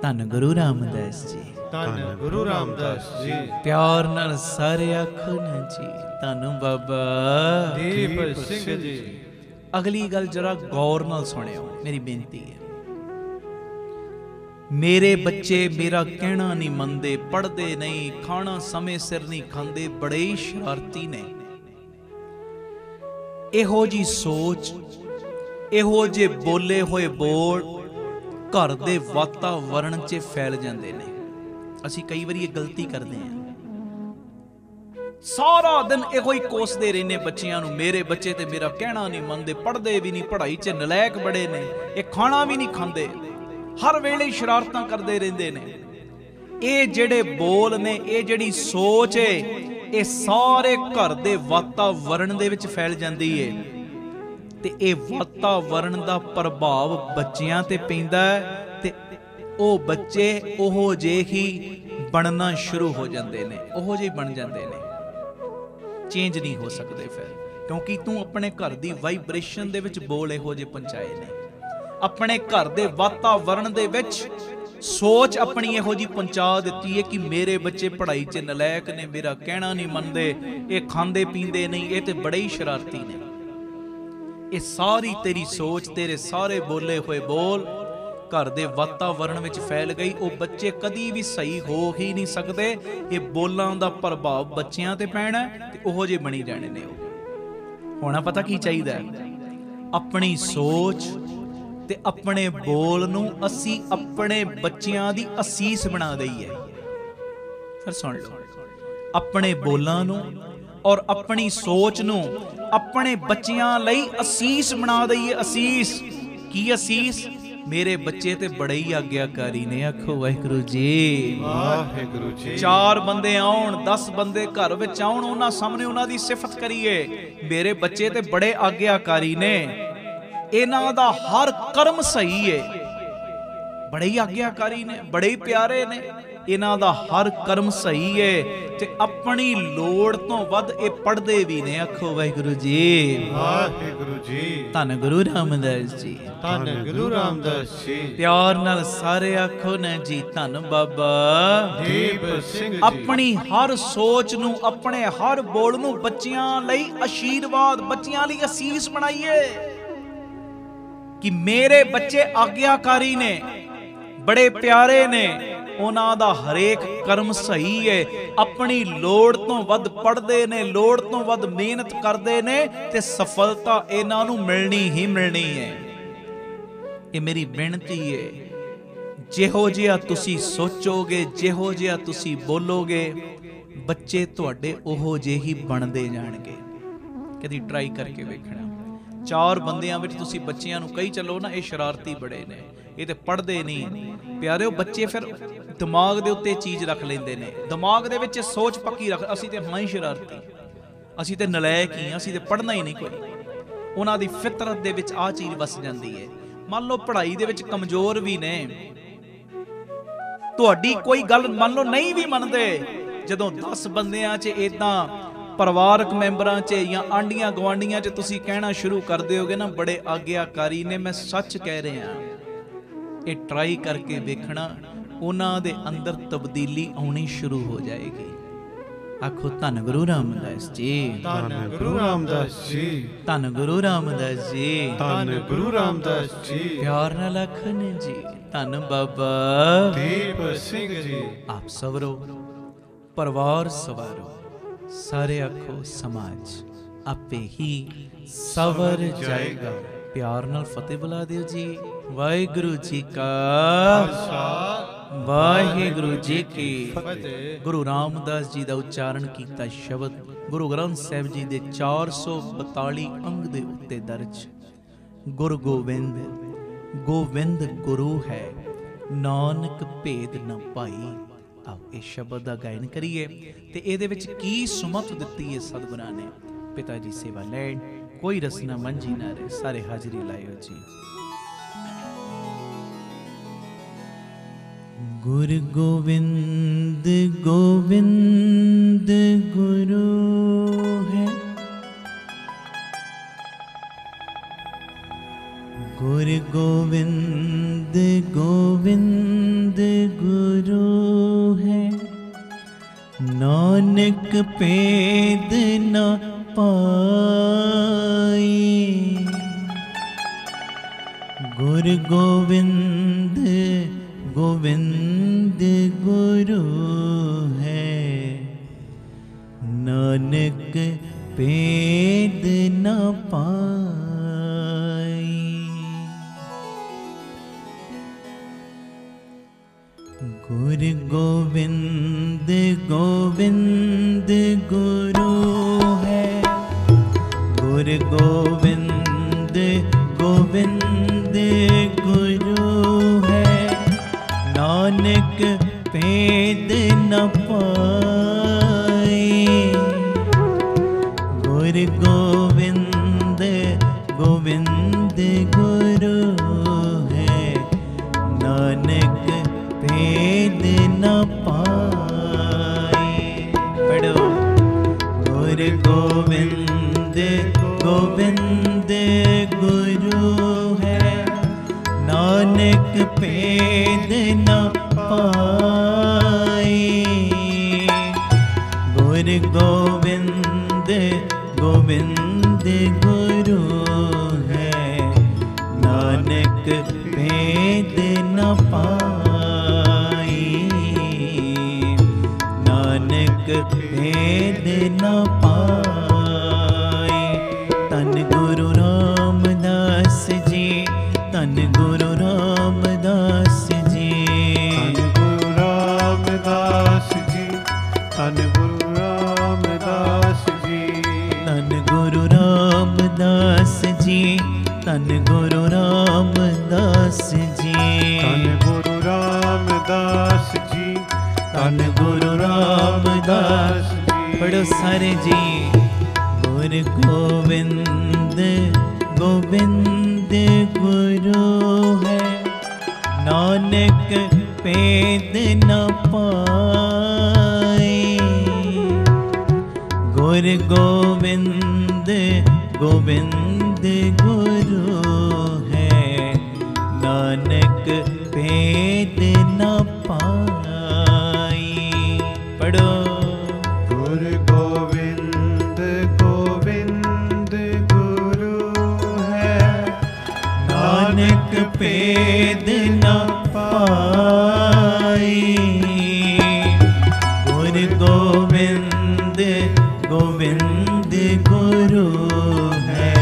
ਧੰਨ ਗੁਰੂ ਰਾਮਦਾਸ ਜੀ, ਧੰਨ ਗੁਰੂ ਰਾਮਦਾਸ ਜੀ। ਪਿਆਰ ਨਾਲ ਸਾਰੇ ਆਖੋ ਨਾ ਜੀ, ਧੰਨ ਬਾਬਾ ਦੀਪ ਸਿੰਘ ਜੀ। ਅਗਲੀ ਗੱਲ ਜਰਾ ਗੌਰ ਨਾਲ ਸੁਣਿਓ, ਮੇਰੀ ਬੇਨਤੀ ਹੈ। ਮੇਰੇ ਬੱਚੇ ਮੇਰਾ ਕਹਿਣਾ ਨਹੀਂ ਮੰਨਦੇ, ਪੜ੍ਹਦੇ ਨਹੀਂ, ਖਾਣਾ ਸਮੇਂ ਸਿਰ ਨਹੀਂ ਖਾਂਦੇ, ਬੜੇ ਹੀ ਸ਼ਰਾਰਤੀ ਨੇ। ਇਹੋ ਜੀ ਸੋਚ, ਇਹੋ ਜੇ ਬੋਲੇ ਹੋਏ ਬੋਲ ਘਰ ਦੇ ਵਾਤਾਵਰਣ 'ਚ ਫੈਲ ਜਾਂਦੇ ਨੇ। ਅਸੀਂ ਕਈ ਵਾਰੀ ਇਹ ਗਲਤੀ ਕਰਦੇ ਹਾਂ, ਸਾਰਾ ਦਿਨ ਇਹੋ ਹੀ ਕੋਸਦੇ ਰਹਿੰਦੇ ਬੱਚਿਆਂ ਨੂੰ, ਮੇਰੇ ਬੱਚੇ ਤੇ ਮੇਰਾ ਕਹਿਣਾ ਨਹੀਂ ਮੰਨਦੇ, ਪੜ੍ਹਦੇ ਵੀ ਨਹੀਂ, ਪੜ੍ਹਾਈ 'ਚ ਨਲਾਇਕ ਬੜੇ ਨੇ, ਇਹ ਖਾਣਾ ਵੀ ਨਹੀਂ ਖਾਂਦੇ, ਹਰ ਵੇਲੇ ਸ਼ਰਾਰਤਾਂ ਕਰਦੇ ਰਹਿੰਦੇ ਨੇ। ਇਹ ਜਿਹੜੇ ਬੋਲ ਨੇ, ਇਹ ਜਿਹੜੀ ਸੋਚ ਹੈ, ਇਹ ਸਾਰੇ ਘਰ ਦੇ ਵਾਤਾਵਰਣ ਦੇ ਵਿੱਚ ਫੈਲ ਜਾਂਦੀ ਹੈ। ਤੇ ਇਹ ਵਾਤਾਵਰਣ ਦਾ ਪ੍ਰਭਾਵ ਬੱਚਿਆਂ ਤੇ ਪੈਂਦਾ ਹੈ, ਤੇ ਉਹ ਬੱਚੇ ਉਹੋ ਜਿਹੇ ਹੀ ਬਣਨਾ ਸ਼ੁਰੂ ਹੋ ਜਾਂਦੇ ਨੇ, ਉਹੋ ਜਿਹੇ ਬਣ ਜਾਂਦੇ ਨੇ, ਚੇਂਜ ਨਹੀਂ ਹੋ ਸਕਦੇ ਫਿਰ, ਕਿਉਂਕਿ ਤੂੰ ਆਪਣੇ ਘਰ ਦੀ ਵਾਈਬ੍ਰੇਸ਼ਨ ਦੇ ਵਿੱਚ ਬੋਲ ਇਹੋ ਜਿਹੇ ਪਹੁੰਚਾਏ ਨੇ। ਆਪਣੇ ਘਰ ਦੇ ਵਾਤਾਵਰਣ ਦੇ ਵਿੱਚ ਸੋਚ ਆਪਣੀ ਇਹੋ ਜਿਹੀ ਪਹੁੰਚਾ ਦਿੱਤੀ ਹੈ ਕਿ ਮੇਰੇ ਬੱਚੇ ਪੜ੍ਹਾਈ 'ਚ ਨਲਾਇਕ ਨੇ, ਮੇਰਾ ਕਹਿਣਾ ਨਹੀਂ ਮੰਨਦੇ, ਇਹ ਖਾਂਦੇ ਪੀਂਦੇ ਨਹੀਂ, ਇਹ ਤੇ ਬੜੇ ਹੀ ਸ਼ਰਾਰਤੀ ਨੇ। ਇਹ ਸਾਰੀ ਤੇਰੀ ਸੋਚ, ਤੇਰੇ ਸਾਰੇ ਬੋਲੇ ਹੋਏ ਬੋਲ ਘਰ ਦੇ ਵਾਤਾਵਰਣ ਵਿੱਚ ਫੈਲ ਗਈ। ਉਹ ਬੱਚੇ ਕਦੀ ਵੀ ਸਹੀ ਹੋ ਹੀ ਨਹੀਂ ਸਕਦੇ। ਇਹ ਬੋਲਾਂ ਦਾ ਪ੍ਰਭਾਵ ਬੱਚਿਆਂ ਤੇ ਪੈਣਾ ਤੇ ਉਹੋ ਜਿਹੇ ਬਣੀ ਜਾਣੇ ਨੇ। ਉਹ ਹੋਣਾ ਪਤਾ ਕੀ ਚਾਹੀਦਾ, ਆਪਣੀ ਸੋਚ ਤੇ ਆਪਣੇ ਬੋਲ ਨੂੰ ਅਸੀਂ ਆਪਣੇ ਬੱਚਿਆਂ ਦੀ ਅਸੀਸ ਬਣਾ ਦਈਏ। ਫਿਰ ਸੁਣ ਲਓ, ਆਪਣੇ ਬੋਲਾਂ ਨੂੰ ਔਰ ਆਪਣੀ ਸੋਚ ਨੂੰ ਆਪਣੇ ਬੱਚਿਆਂ ਲਈ ਅਸੀਸ ਬਣਾ ਦਈਏ। ਅਸੀਸ ਕੀ? ਅਸੀਸ ਮੇਰੇ ਬੱਚੇ ਤੇ ਬੜੇ ਹੀ ਆਗਿਆਕਾਰੀ ਨੇ। ਆਖੋ ਵਾਹਿਗੁਰੂ ਜੀ, ਵਾਹਿਗੁਰੂ ਜੀ। 4 ਬੰਦੇ ਆਉਣ, 10 ਬੰਦੇ ਘਰ ਵਿੱਚ ਆਉਣ, ਉਹਨਾਂ ਸਾਹਮਣੇ ਉਹਨਾਂ ਦੀ ਸਿਫਤ ਕਰੀਏ, ਮੇਰੇ ਬੱਚੇ ਤੇ ਬੜੇ ਆਗਿਆਕਾਰੀ ਨੇ, ਇਹਨਾਂ ਦਾ ਹਰ ਕਰਮ ਸਹੀ ਹੈ, ਬੜੇ ਹੀ ਆਗਿਆਕਾਰੀ ਨੇ, ਬੜੇ ਹੀ ਪਿਆਰੇ ਨੇ, ਇਹਨਾਂ ਦਾ ਹਰ ਕਰਮ ਸਹੀ ਹੈ, ਤੇ ਆਪਣੀ ਲੋੜ ਤੋਂ ਵੱਧ ਇਹ ਪੜ੍ਹਦੇ ਵੀ ਨੇ। ਆਖੋ ਵਾਹਿਗੁਰੂ ਜੀ, ਵਾਹਿਗੁਰੂ ਜੀ। ਧੰਨ ਗੁਰੂ ਰਾਮਦਾਸ ਜੀ, ਧੰਨ ਗੁਰੂ ਰਾਮਦਾਸ ਜੀ। ਪਿਆਰ ਨਾਲ ਸਾਰੇ ਆਖੋ ਨਾ ਜੀ, ਧੰਨ ਬਾਬਾ ਦੀਪ ਸਿੰਘ ਜੀ। ਆਪਣੀ ਹਰ ਸੋਚ ਨੂੰ, ਆਪਣੇ ਹਰ ਬੋਲ ਨੂੰ ਬੱਚਿਆਂ ਲਈ ਆਸ਼ੀਰਵਾਦ, ਬੱਚਿਆਂ ਲਈ ਅਸੀਸ ਬਣਾਈਏ ਕਿ ਮੇਰੇ ਬੱਚੇ ਆਗਿਆਕਾਰੀ ਨੇ, ਬੜੇ ਪਿਆਰੇ ਨੇ, ਉਹਨਾਂ ਦਾ ਹਰੇਕ ਕਰਮ ਸਹੀ ਹੈ, ਆਪਣੀ ਲੋੜ ਤੋਂ ਵੱਧ ਪੜ੍ਹਦੇ ਨੇ, ਲੋੜ ਤੋਂ ਵੱਧ ਮਿਹਨਤ ਕਰਦੇ ਨੇ, ਤੇ ਸਫਲਤਾ ਇਹਨਾਂ ਨੂੰ ਮਿਲਣੀ ਹੀ ਮਿਲਣੀ ਹੈ। ਇਹ ਮੇਰੀ ਬੇਨਤੀ ਹੈ, ਜਿਹੋ ਜਿਹਾ ਤੁਸੀਂ ਸੋਚੋਗੇ, ਜਿਹੋ ਜਿਹਾ ਤੁਸੀਂ ਬੋਲੋਗੇ, ਬੱਚੇ ਤੁਹਾਡੇ ਉਹੋ ਜਿਹੇ ਹੀ ਬਣਦੇ ਜਾਣਗੇ। ਕਦੀ ਟਰਾਈ ਕਰਕੇ ਵੇਖਣਾ। 4 ਬੰਦਿਆਂ ਵਿੱਚ ਤੁਸੀਂ ਬੱਚਿਆਂ ਨੂੰ ਕਹੀ ਚੱਲੋ ਨਾ, ਇਹ ਸ਼ਰਾਰਤੀ ਬੜੇ ਨੇ, ਇਹ ਤੇ ਪੜ੍ਹਦੇ ਨਹੀਂ। ਪਿਆਰਿਓ, ਬੱਚੇ ਫਿਰ ਦਿਮਾਗ ਦੇ ਉੱਤੇ ਚੀਜ਼ ਰੱਖ ਲੈਂਦੇ ਨੇ, ਦਿਮਾਗ ਦੇ ਵਿੱਚ ਸੋਚ ਪੱਕੀ ਰੱਖ, ਅਸੀਂ ਤੇ ਹਾਂ ਹੀ ਸ਼ਰਾਰਤੀ, ਅਸੀਂ ਤੇ ਨਲਾਇਕ ਹੀ, ਅਸੀਂ ਤੇ ਪੜ੍ਹਨਾ ਹੀ ਨਹੀਂ ਕੋਈ। ਉਹਨਾਂ ਦੀ ਫਿਤਰਤ ਦੇ ਵਿੱਚ ਆਹ ਚੀਜ਼ ਵਸ ਜਾਂਦੀ ਹੈ। ਮੰਨ ਲਓ ਪੜ੍ਹਾਈ ਦੇ ਵਿੱਚ ਕਮਜ਼ੋਰ ਵੀ ਨੇ, ਤੁਹਾਡੀ ਕੋਈ ਗੱਲ ਮੰਨ ਲਓ ਨਹੀਂ ਵੀ ਮੰਨਦੇ, ਜਦੋਂ 10 ਬੰਦਿਆਂ 'ਚ ਇਦਾਂ ਪਰਿਵਾਰਕ ਮੈਂਬਰਾਂ 'ਚ ਜਾਂ ਆਂਢੀਆਂ ਗੁਆਂਢੀਆਂ 'ਚ ਤੁਸੀਂ ਕਹਿਣਾ ਸ਼ੁਰੂ ਕਰ ਦਿਓਗੇ ਨਾ, ਬੜੇ ਆਗਿਆਕਾਰੀ ਨੇ, ਮੈਂ ਸੱਚ ਕਹਿ ਰਿਹਾ, ਇਹ ਟਰਾਈ ਕਰਕੇ ਵੇਖਣਾ, ਉਹਨਾਂ ਦੇ ਅੰਦਰ ਤਬਦੀਲੀ ਆਉਣੀ ਸ਼ੁਰੂ ਹੋ ਜਾਏਗੀ। आखो धन गुरु रामदास जी, धन गुरु रामदास जी, धन गुरु रामदास जी, धन गुरु रामदास जी, प्यार नाल आखन जी धन बाबा दीप सिंह जी। आप सवरो परिवार सवारो, सारे आखो समाज आपे ही सवर जाएगा। प्यार नाल फतेह बुला दियो जी। वाहिगुरु जी का वाहिगुरु जी की फतेह। गुरु रामदास जी का उच्चारण किया शब्द गुरु ग्रंथ साहिब जी के 442 अंग दे उत्ते दर्ज। गुरु गोविंद गोविंद गुरु है, नानक भेद न पाई। आओ इस शब्द का गायन करिए ते इहदे विच की सुमत दित्ती है सतगुरां ने। पिता जी सेवा लैण, कोई रसना मंझी ना रहे, सारे हाजरी लायो जी। गुरु गोविंद गोविंद गुरु है, गुरु गोविंद गोविंद गुरु है, नानक भेद न पाई। गुरु गोविंद गोविंद गुरु है, नानक भेद न पाई। गुरु गोविंद गोविंद गुरु है, गुरु गोविंद गोविंद गुरु है, नानक भेद न पाई। गुरु गोविंद गोविंद गुरु है, नानक भेद न पाई। पढ़ो। गुरु गोविंद गोविंद गुरु है, नानक भेद न पाई। गुरु गोविंद गोविंद गुरु है, नानक भेद न पाई। नानक भेद न पाई। धन गुरु रामदास जी, धन गुरु रामदास जी, धन गुरु रामदास जी, धन गुरु रामदास जी, धन गुरु रामदास जी, धन गुरु रामदास जी, धन गुरु रामदास जी, धन गुरु रामदास जी। पढ़ो सारे जी। गुरु गोविंद गोविंद गुरु है, नानक भेद न पाई। गुरु गोविंद गोविंद गुरु है, नानक भेद न पाई। पढ़ो। गुरु गोविंद गोविंद गुरु है, नानक भेद न पाई। गुरु गोविंद गोविंद गुरु है,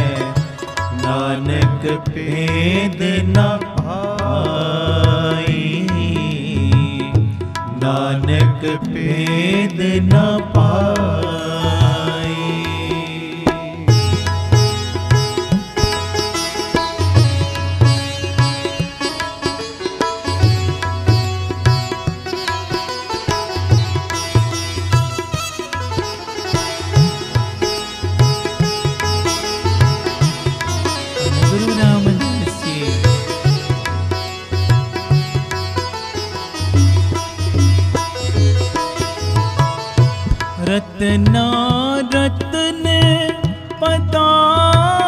नानक भेद न पाई। नानक भेद न पाई। गुरु रामदास जी। रतना रतन पदारथ,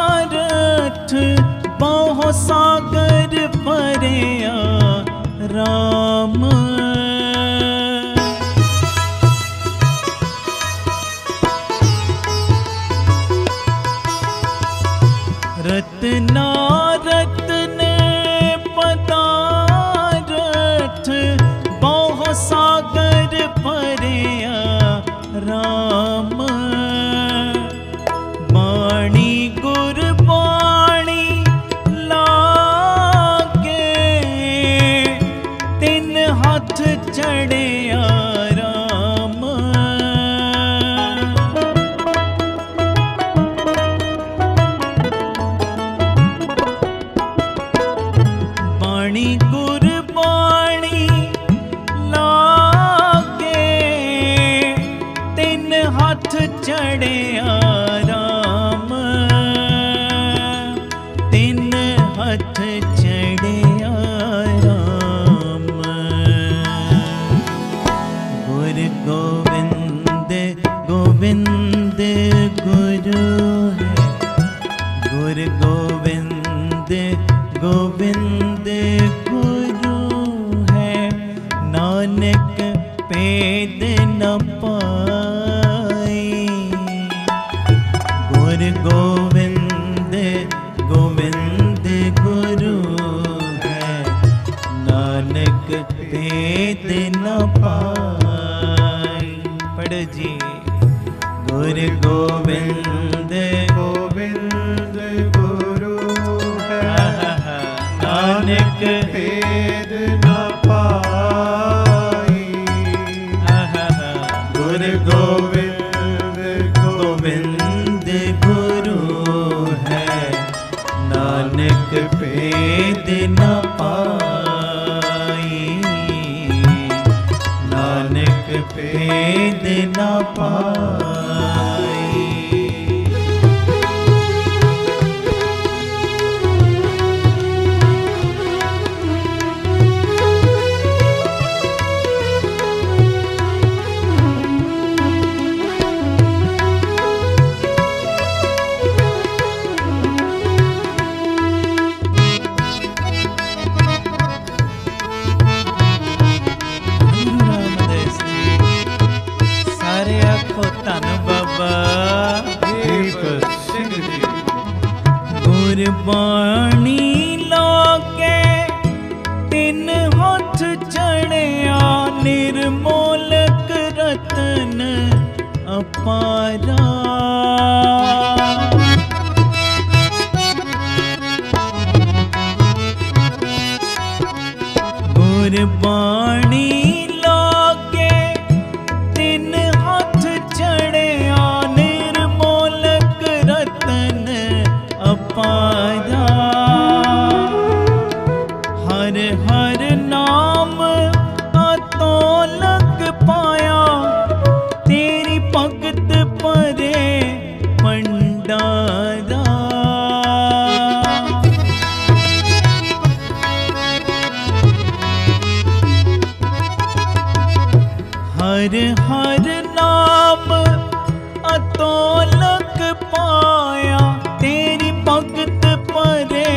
बहु सागर भरिया राम। ਬਾਣੀ ਗੁਰਬਾਣੀ ਲਾਗੇ ਤਿੰਨ ਹੱਥ ਚੜਿਆ ਰਾਮ, ਤਿੰਨ ਹੱਥ ਚੜਿਆ ਰਾਮ। ਗੁਰ ਗੋਬਿੰਦ ਗੋਬਿੰਦ ਗੁਰੂ ਹੈ, ਗੁਰ ਗੋਬਿੰਦ ਗੋਬਿੰਦ ਗੁਰੂ ਹੈ, ਨਾਨਕ ਭੇਦ ਨ ਪਾਈ। ਗੁਰ ਗੋਬਿੰਦ ਗੋਬਿੰਦ ਗੁਰੂ ਹੈ, ਨਾਨਕ ਭੇਦ ਨ ਪਾਈ। ਪੜ੍ਹੋ ਜੀ। ਗੁਰ ਗੋਬਿੰਦ ਗੋਬਿੰਦ ਗੁਰੂ ਹੈ, ਨਾਨਕ ਭੇਦ ਨ ਪਾਈ। ਗੁਰ ਗੋਬਿੰਦ ਗੋਬਿੰਦ ਗੁਰੂ ਹੈ, ਨਾਨਕ ਭੇਦ ਨ ਪਾਈ, ਨਾਨਕ ਭੇਦ ਨ ਪਾਈ। ਗੁਰਬਾਣੀ ਲਾਗੇ ਤਿੰਨ ਹੱਥ ਚੜਿਆ, ਨਿਰਮੋਲਕ ਰਤਨ ਅਪਾਰਾ। ਗੁਰਬਾਣੀ ਲਾਗੇ ਤਿੰਨ ਹੱਥ ਚੜਿਆ, ਨਿਰਮੋਲਕ ਰਤਨ ਅਪਾਰਾ। ਹਰ ਹਰ ਨਾਮ ਅਤੋਲਕ ਪਾਇਆ, ਤੇਰੀ ਭਗਤ ਪਰੇ ਭੰਡਾਰਾ। ਹਰ ਹਰ ਨਾਮ ਅਤੋਲਕ ਪਾਇਆ, ਤੇਰੀ ਭਗਤ ਪਰੇ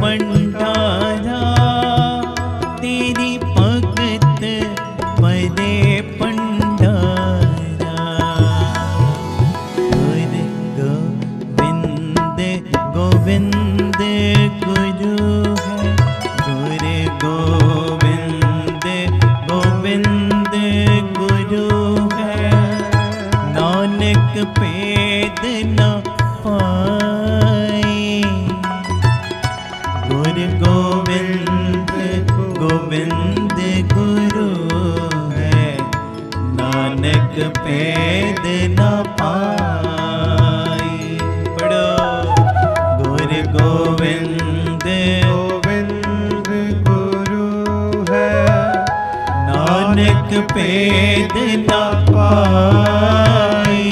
ਭੰਡਾਰਾ। ਤੇਰੀ ਭਗਤ ਪਰੇ ਭੰਡਾਰਾ। ਗੁਰ ਗੋਬਿੰਦ ਗੋਬਿੰਦ ਗੁਰੂ ਹੈ, ਗੁਰ ਗੋਬਿੰਦ ਗੋਬਿੰਦ ਗੁਰੂ ਹੈ, ਨਾਨਕ ਭੇਦ ਨ ਪਾਈ। ਗੁਰ ਗੋਬਿੰਦ ਗੋਬਿੰਦ ਗੁਰੂ ਹੈ, ਨਾਨਕ ਭੇਦ ਨ ਪਾਈ। ਪੜ੍ਹੋ। ਗੁਰ ਗੋਬਿੰਦ ਗੋਬਿੰਦ ਗੁਰੂ ਹੈ, ਨਾਨਕ ਭੇਦ ਨ ਪਾਈ।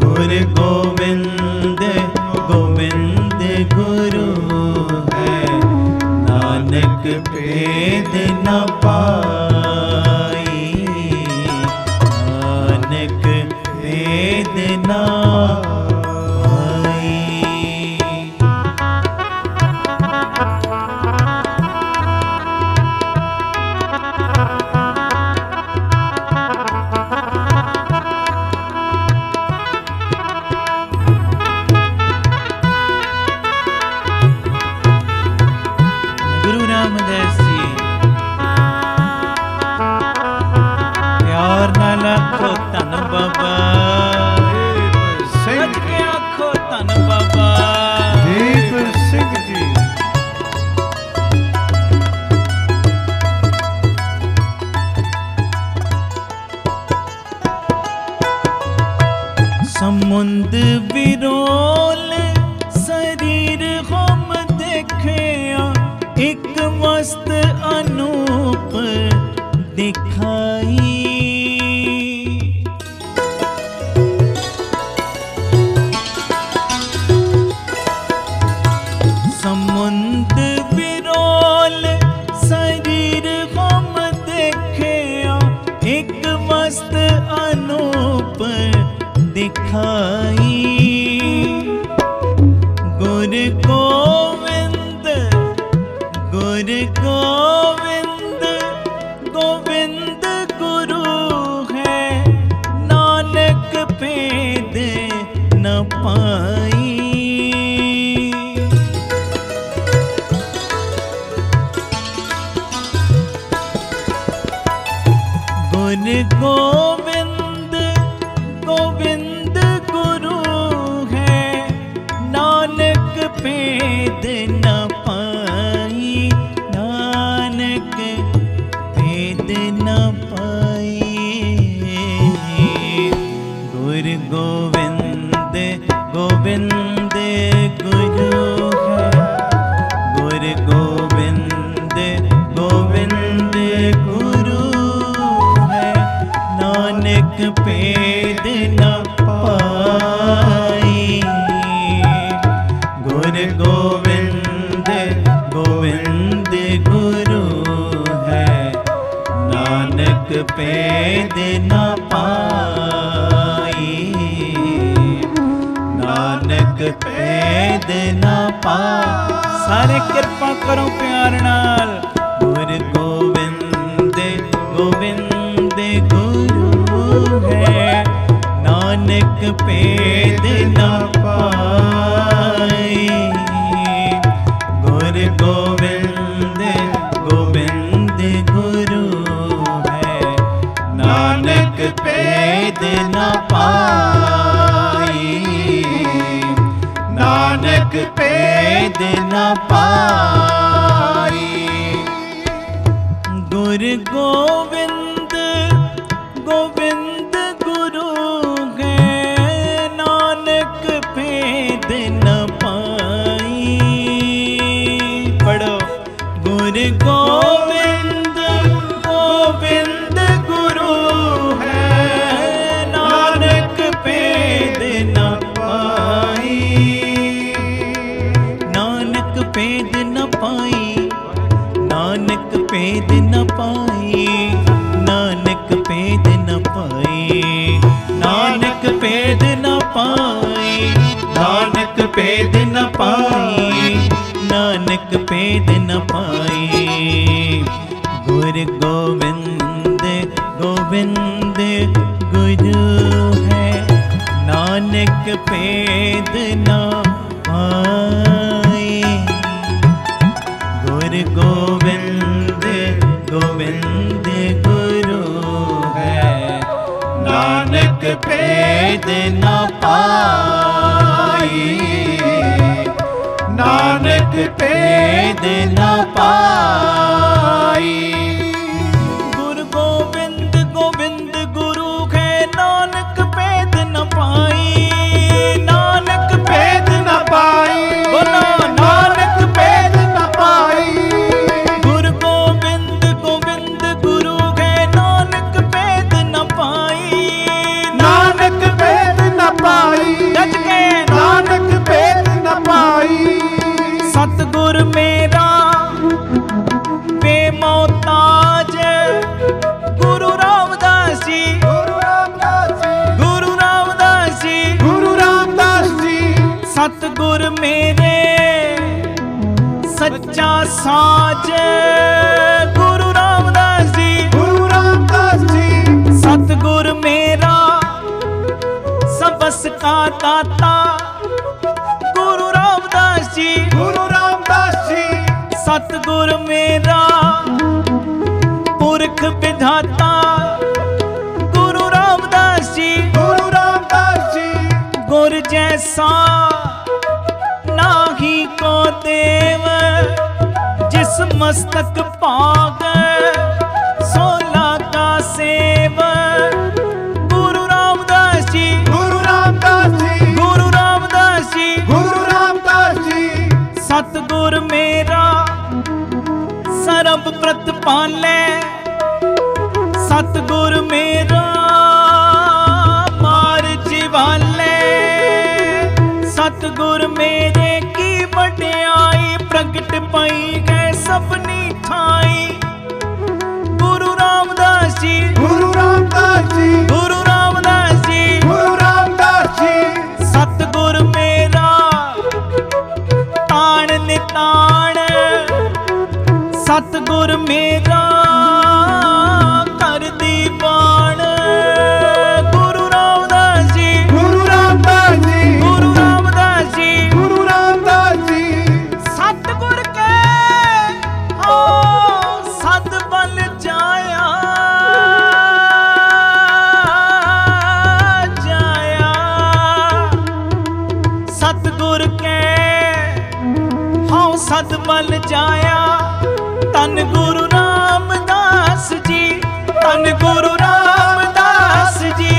ਗੁਰ ਗੋਬਿੰਦ ਗੋਬਿੰਦ ਗੁਰੂ ਹੈ, ਨਾਨਕ ਭੇਦ ਨ ਪਾਈ, ਨਾਨਕ ਭੇਦ ਨ ਪਾਈ। ਗੁਰੂ ਰਾਮਦਾਸ ਜੀ गुर गोविंद गोविंद गुरु है, नानक भेद न पाई। गुर गोविंद गोविंद गुरु है, नानक भेद न पाई, नानक भेद न पाई। गुर गोविंद गोविंद गुरु है, गुर गोविंद गोविंद गुरु है, नानक भेद न पाई। गुर गोविंद गोविंद गुरु है, नानक भेद न पाई, नानक भेद न पाई। सारे किरपा करो प्यार नाल। गुर गोविंद गोविंद गुरु है, नानक भेद न पाई। गुर गोविंद गोविंद गुरु है, नानक भेद न पाई, नानक भेद न पाई। गुर गोविंद गोविंद गुरु है, नानक भेद न पाई। पढ़ो। गुर गोविंद गोविंद गुरु है, नानक भेद न पाई, नानक भेद न पाई, नानक भेद न पाई, नानक भेद न पाई, नानक भेद न पाई, नानक भेद न पाई, नानक भेद न पाई। गुर गोविंद गोविंद गुरु है, नानक भेद न पाई। गुर गोविंद गोविंद गुरु है, नानक भेद न पाई, नानक भेद न पाई। गुर गोविंद गोविंद गुरु है, नानक भेद न पाई, नानक भेद न पाई। बोलो नानक भेद न पाई। गुर गोविंद गोविंद गुरु है, नानक भेद न पाई, नानक भेद न पाई। गज के नानक भेद न पाई। सतगुर मेरा बेमोहताज गुरु रामदास जी, गुरु रामदास जी, गुरु रामदास जी, गुरु रामदास जी। सतगुर मेरे सच्चा साज गुरु रामदास जी, गुरु रामदास जी। सतगुर मेरा सबस का दाता गुरु रामदास जी, गुरु रामदास जी। सतगुर मेरा पुरख विधाता गुरु रामदास जी, गुरु रामदास जी। गुर जैसा नाही को देव, जिस मस्तक पाग सोला का सेव गुरु रामदास जी, गुरु रामदास जी, गुरु रामदास जी, गुरु रामदास जी। सतगुर मेरा सरब प्रत पाले, सतगुर मेरा मार जिवाले। सतगुर मेरे की वड्याई प्रगट पाई गए सबनी ठाई गुरु रामदास जी, गुरु रामदास जी, गुरु रामदास जी, गुरु रामदास जी। सतगुर मेरा ताण निताण सतगुर मेरा कर दी बाण। गुरु रामदास जी, गुरु रामदास जी, गुरु रामदास जी, गुरु रामदास जी। सतगुर के हो सद बल जाया जाया। सतगुर के हो सद बल जाया। तन गुरु रामदास जी, तन गुरु रामदास जी,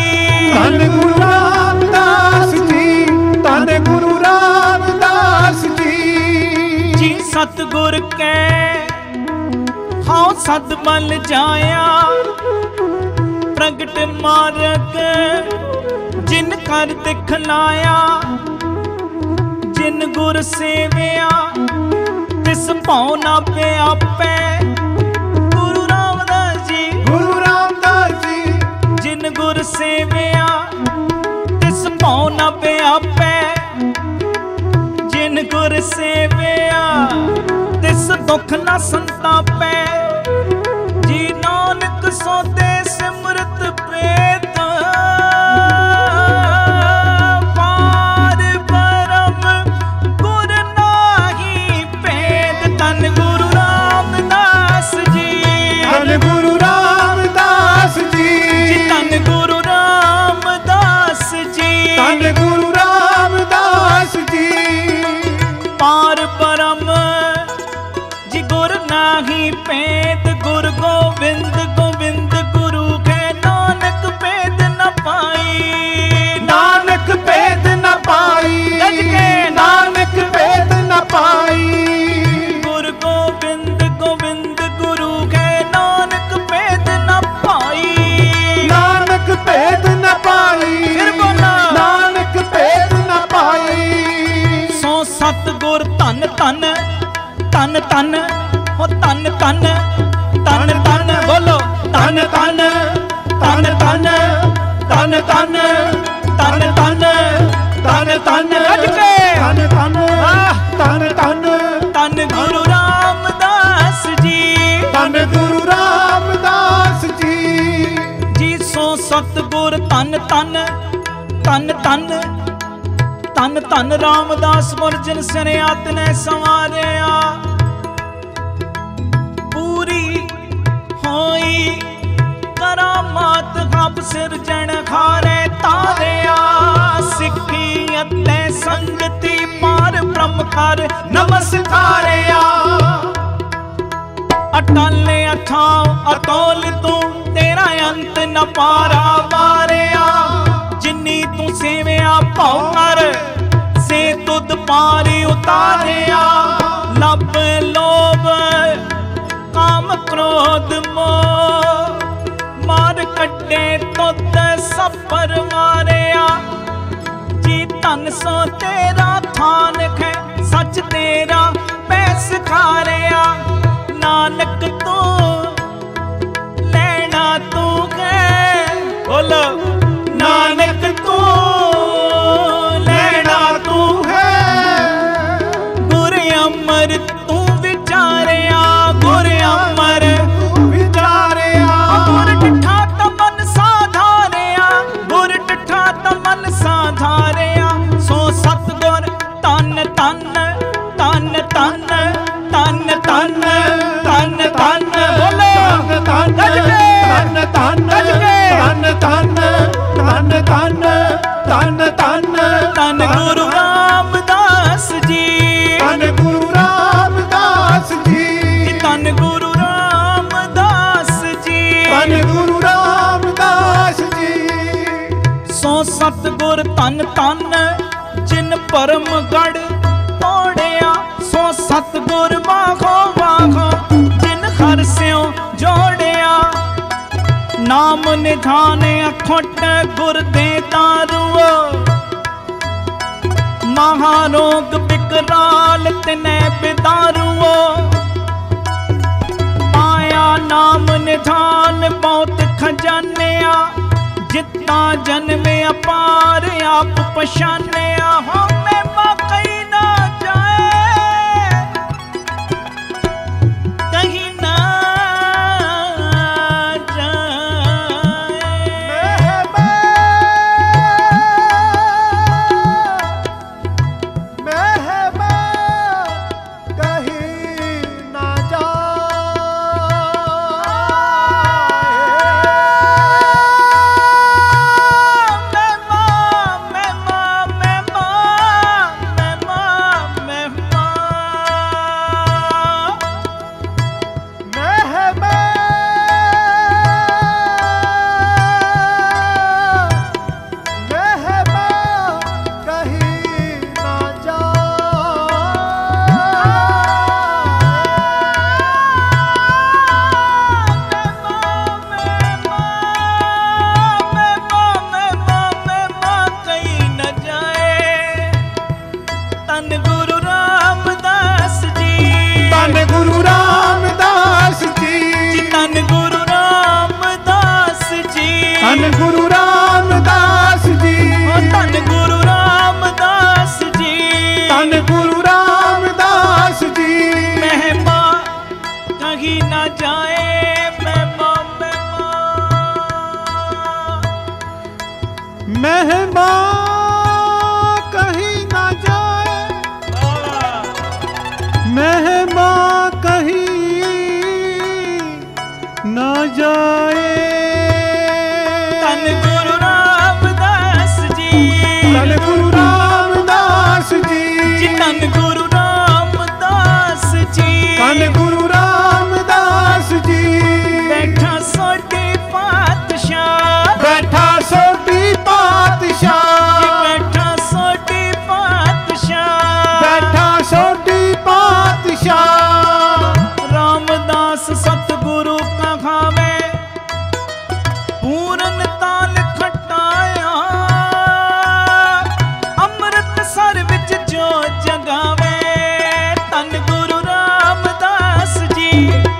धन गुरु रामदास जी, धन गुरु रामदास जी। जी सतगुर के हाँ सद बल जाया। प्रगट मार्ग जिन कर दिखलाया। जिन गुर सेविया तिस भाव ना पे आपे। गुरु रामदास जी, गुरु रामदास जी। जिन गुर सेविया तिस भाव ना पे आपे। जिन गुर सेविया तिस दुख ना संतापे। जी नानक सोते सिमरत पेत। पार परम गुर नाही भेद। तन गुरु रामदास जी, धन गुरु रामदास जी, तन गुरु रामदास जी, धन गुरु रामदास जी। पार परम जी गुर नाही भेद। गुर गोविंद गोविंद गुरु के नानक भेद न पाई। नानक भेद न पाई, गज के नानक भेद न पाई। गुर गोविंद गोविंद गुरु के नानक भेद न पाई। नानक भेद न पाई, फिर बोला नानक भेद न पाई। सो सतगुर धन धन धन धन हो धन धन धन धन। बोलो धन धन धन धन धन धन धन धन धन धन। गज के धन धन धन धन धन गुरु रामदास जी, धन गुरु रामदास जी। जी सो सतगुर धन धन धन धन धन धन रामदास मुरजन सरियात ने संवारिया। पूरी होई करामात हब सिरजन खारे तारिया। सिੱਖੀ ਅਤੇ ਸੰਗਤੀ ਪਾਰ ਬ੍ਰਹਮ ਕਰ ਨਮਸਕਾਰਿਆ। ਅਟਾਲੇ ਅਠਾਉ ਅਤੋਲ ਤੂੰ ਤੇਰਾ ਅੰਤ ਨ ਪਾਰਾ ਵਾਰਿਆ। ਜਿੰਨੀ ਤੂੰ ਸੇਵਿਆ ਭਉ ਕਰ ਸੇ ਤੁਧ ਪਾਰੀ ਉਤਾਰਿਆ। ਲੱਭ ਲੋਭ ਕਾਮ ਕ੍ਰੋਧ ਮੋਹ ਮਾਰ ਕੱਢੇ ਤੁਧ ਸਫਰ ਮਾਰਿਆ। ਜੀ ਧਨ ਸੋ ਤੇਰਾ ਥਾਨ ਹੈ ਸੱਚ ਤੇਰਾ ਪੈਸ ਖਾਰਿਆ। ਨਾਨਕ ਤੂੰ ਲੈਣਾ ਤੂੰ ਹੈ। ਬੋਲੋ ਨਾਨਕ ਤੂੰ ਲੈਣਾ ਤੂੰ ਹੈ। ਗੁਰ ਅਮਰ ਤੂੰ ਵਿਚਾਰਿਆ। ਗੁਰ ਅਮਰ ਤੂੰ ਵਿਚਾਰਿਆ। ਗੁਰ ਡਿਠਾ ਤਾਂ ਮਨ ਸਾਧਾਰਿਆ। ਗੁਰ ਡਿਠਾ ਤਾਂ ਮਨ ਸਾਧਾਰਿਆ। ਸੋ ਸਤਗੁਰ ਧੰਨ ਧੰਨ ਧੰਨ ਧੰਨ ਧੰਨ ਧੰਨ ਧੰਨ ਧੰਨ। ਬੋਲੇ ਧੰਨ ਧੰਨ ਧੰਨ ਧੰਨ ਧੰਨ ਧੰਨ ਧੰਨ ਧੰਨ ਧੰਨ ਧੰਨ ਗੁਰੂ ਰਾਮਦਾਸ ਜੀ, ਧੰਨ ਗੁਰੂ ਰਾਮਦਾਸ ਜੀ, ਧੰਨ ਗੁਰੂ ਰਾਮਦਾਸ ਜੀ, ਧੰਨ ਗੁਰੂ ਰਾਮਦਾਸ ਜੀ। ਸੋ ਸਤਗੁਰ ਧੰਨ ਧੰਨ ਜਿਨ ਪਰਮ ਗੜ ਤੋੜਿਆ। ਸੋ ਸਤਗੁਰ ਵਾਹੋ ਵਾਹੋ ਜਿਨ ਹਰ ਸਿਉ ਜੋੜਿਆ। ਨਾਮ ਨਿਧਾਨ ਅਖੁੱਟ ਗੁਰ ਦੇ ਦਾਰੂਓ। ਮਹਾਰੋਗ ਬਿਕਰਾਲ ਤਿਨੈ ਬਿਦਾਰੂਓ। ਪਾਇਆ ਨਾਮ ਨਿਧਾਨ ਬਹੁਤ ਖਜ਼ਾਨਿਆ। ਜਿੱਤਾ ਜਨਮੇ ਅਪਾਰ ਆਪ ਪਛਾਨਿਆ। ਹਉਮੈ ਬਾਕਈ ਨਾ ਜਾਏ ਕਹੀਂ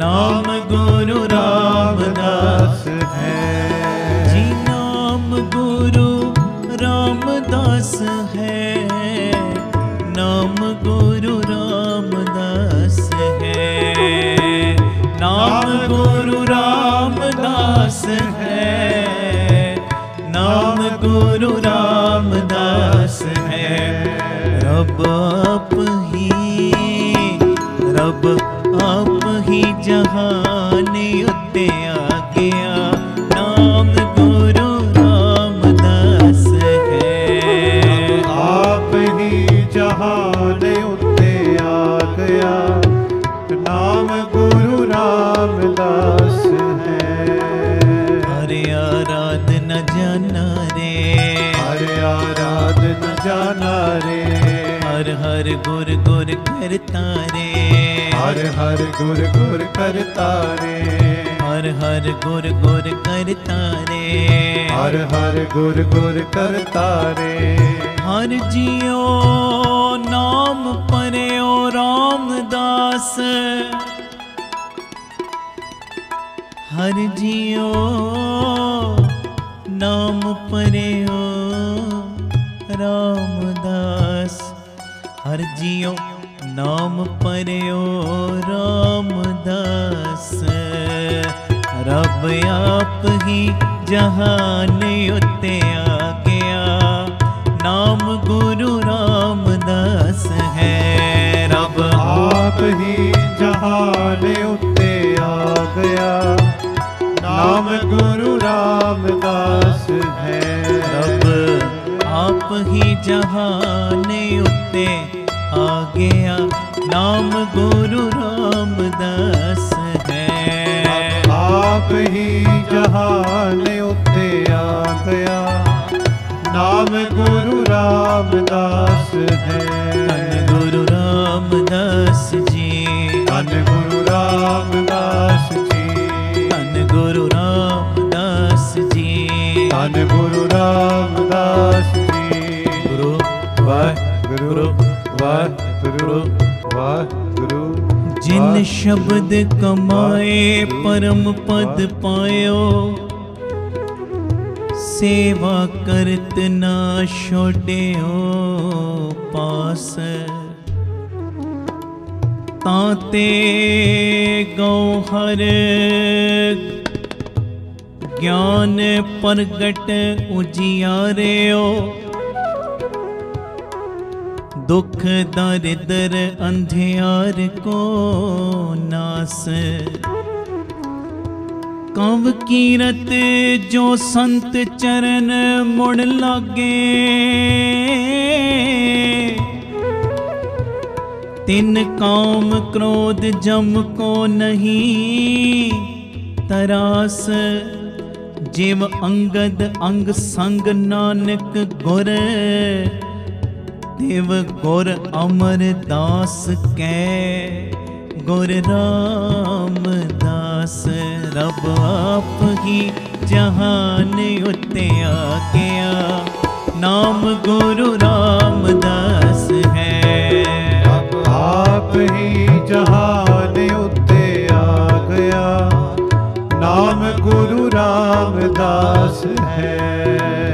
नाम गुरु रामदास है जी, नाम गुरु रामदास है, नाम गुरु रामदास है, नाम गुरु रामदास है, नाम गुरु रामदास है। रब आप ही जहान उत्ते आ गया, नाम गुरु रामदास है। आप ही जहान उत्ते आ गया, नाम गुरु रामदास है। हरे आराधना जाना रे, हरे आराधना जाना रे, हर हर गुर गुर करता रे, हर हर गुर गुर करता रे, हर हर गुर गुर करता रे, हर हर गुर गुर करता रे। हर जियो नाम पर्यो रामदास, हर जियो नाम पर्यो रामदास, हर जियो नाम पर्यो रामदास। रब आप ही जहान उत्ते आ गया, नाम गुरु रामदास है। रब आप ही जहान उत्ते आ गया, नाम गुरु रामदास है। रब आप ही जहान उत्ते आ गया, नाम गुरु रामदास है। आप ही जहान उत्ते आ गया, नाम गुरु रामदास है। धन गुरु रामदास जी, धन गुरु रामदास जी, धन गुरु रामदास जी, धन गुरु रामदास जी। गुरु वाहिगुरु वाहिगुरु वाहिगुरु। जिन शब्द कमाए परम पद पायो, सेवा करत ना छोड़ियो पास। ताते गौहर ज्ञान प्रगट उजियारियो, दुख दरिद्र अंधियार को नास। कव कीरत जो संत चरण मुड़ लागे, तिन काम क्रोध जम को नहीं तरास। जिव अंगद अंग संग नानक गुर, देव गुर अमरदास कै गुर रामदास। रब आप ही जहान उत्ते आ गया, नाम गुरु रामदास है। रब आप ही जहान उत्ते आ गया, नाम गुरु रामदास है।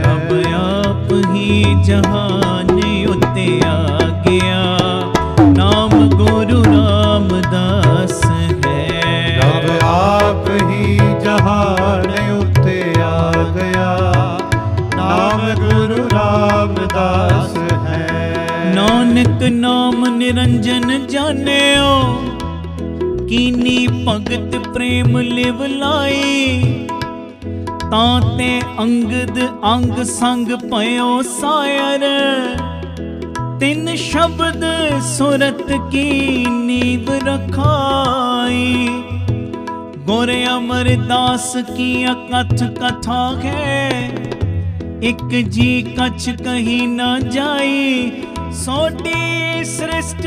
रब आप ही जहान उत्ते आ गया, नाम गुरु रामदास है। रब आप ही जहान उत्ते आ गया, नाम गुरु रामदास है। नानक नाम निरंजन जानियो, कीनी भगत प्रेम लिव लाई। ताते अंगद अंग संग पयो सायर, तिन शब्द सुरत की नींव रखाई। गुर अमरदास की अकथ कथा है, एक जी कछ कही न जाई। सोटी सृष्ट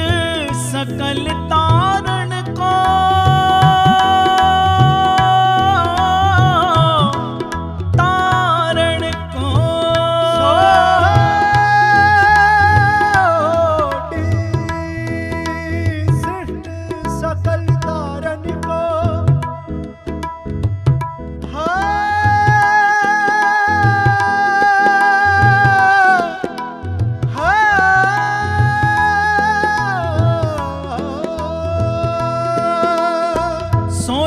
सकल तारण को, तारण को। सोटी सृष्ट सकल तारण को,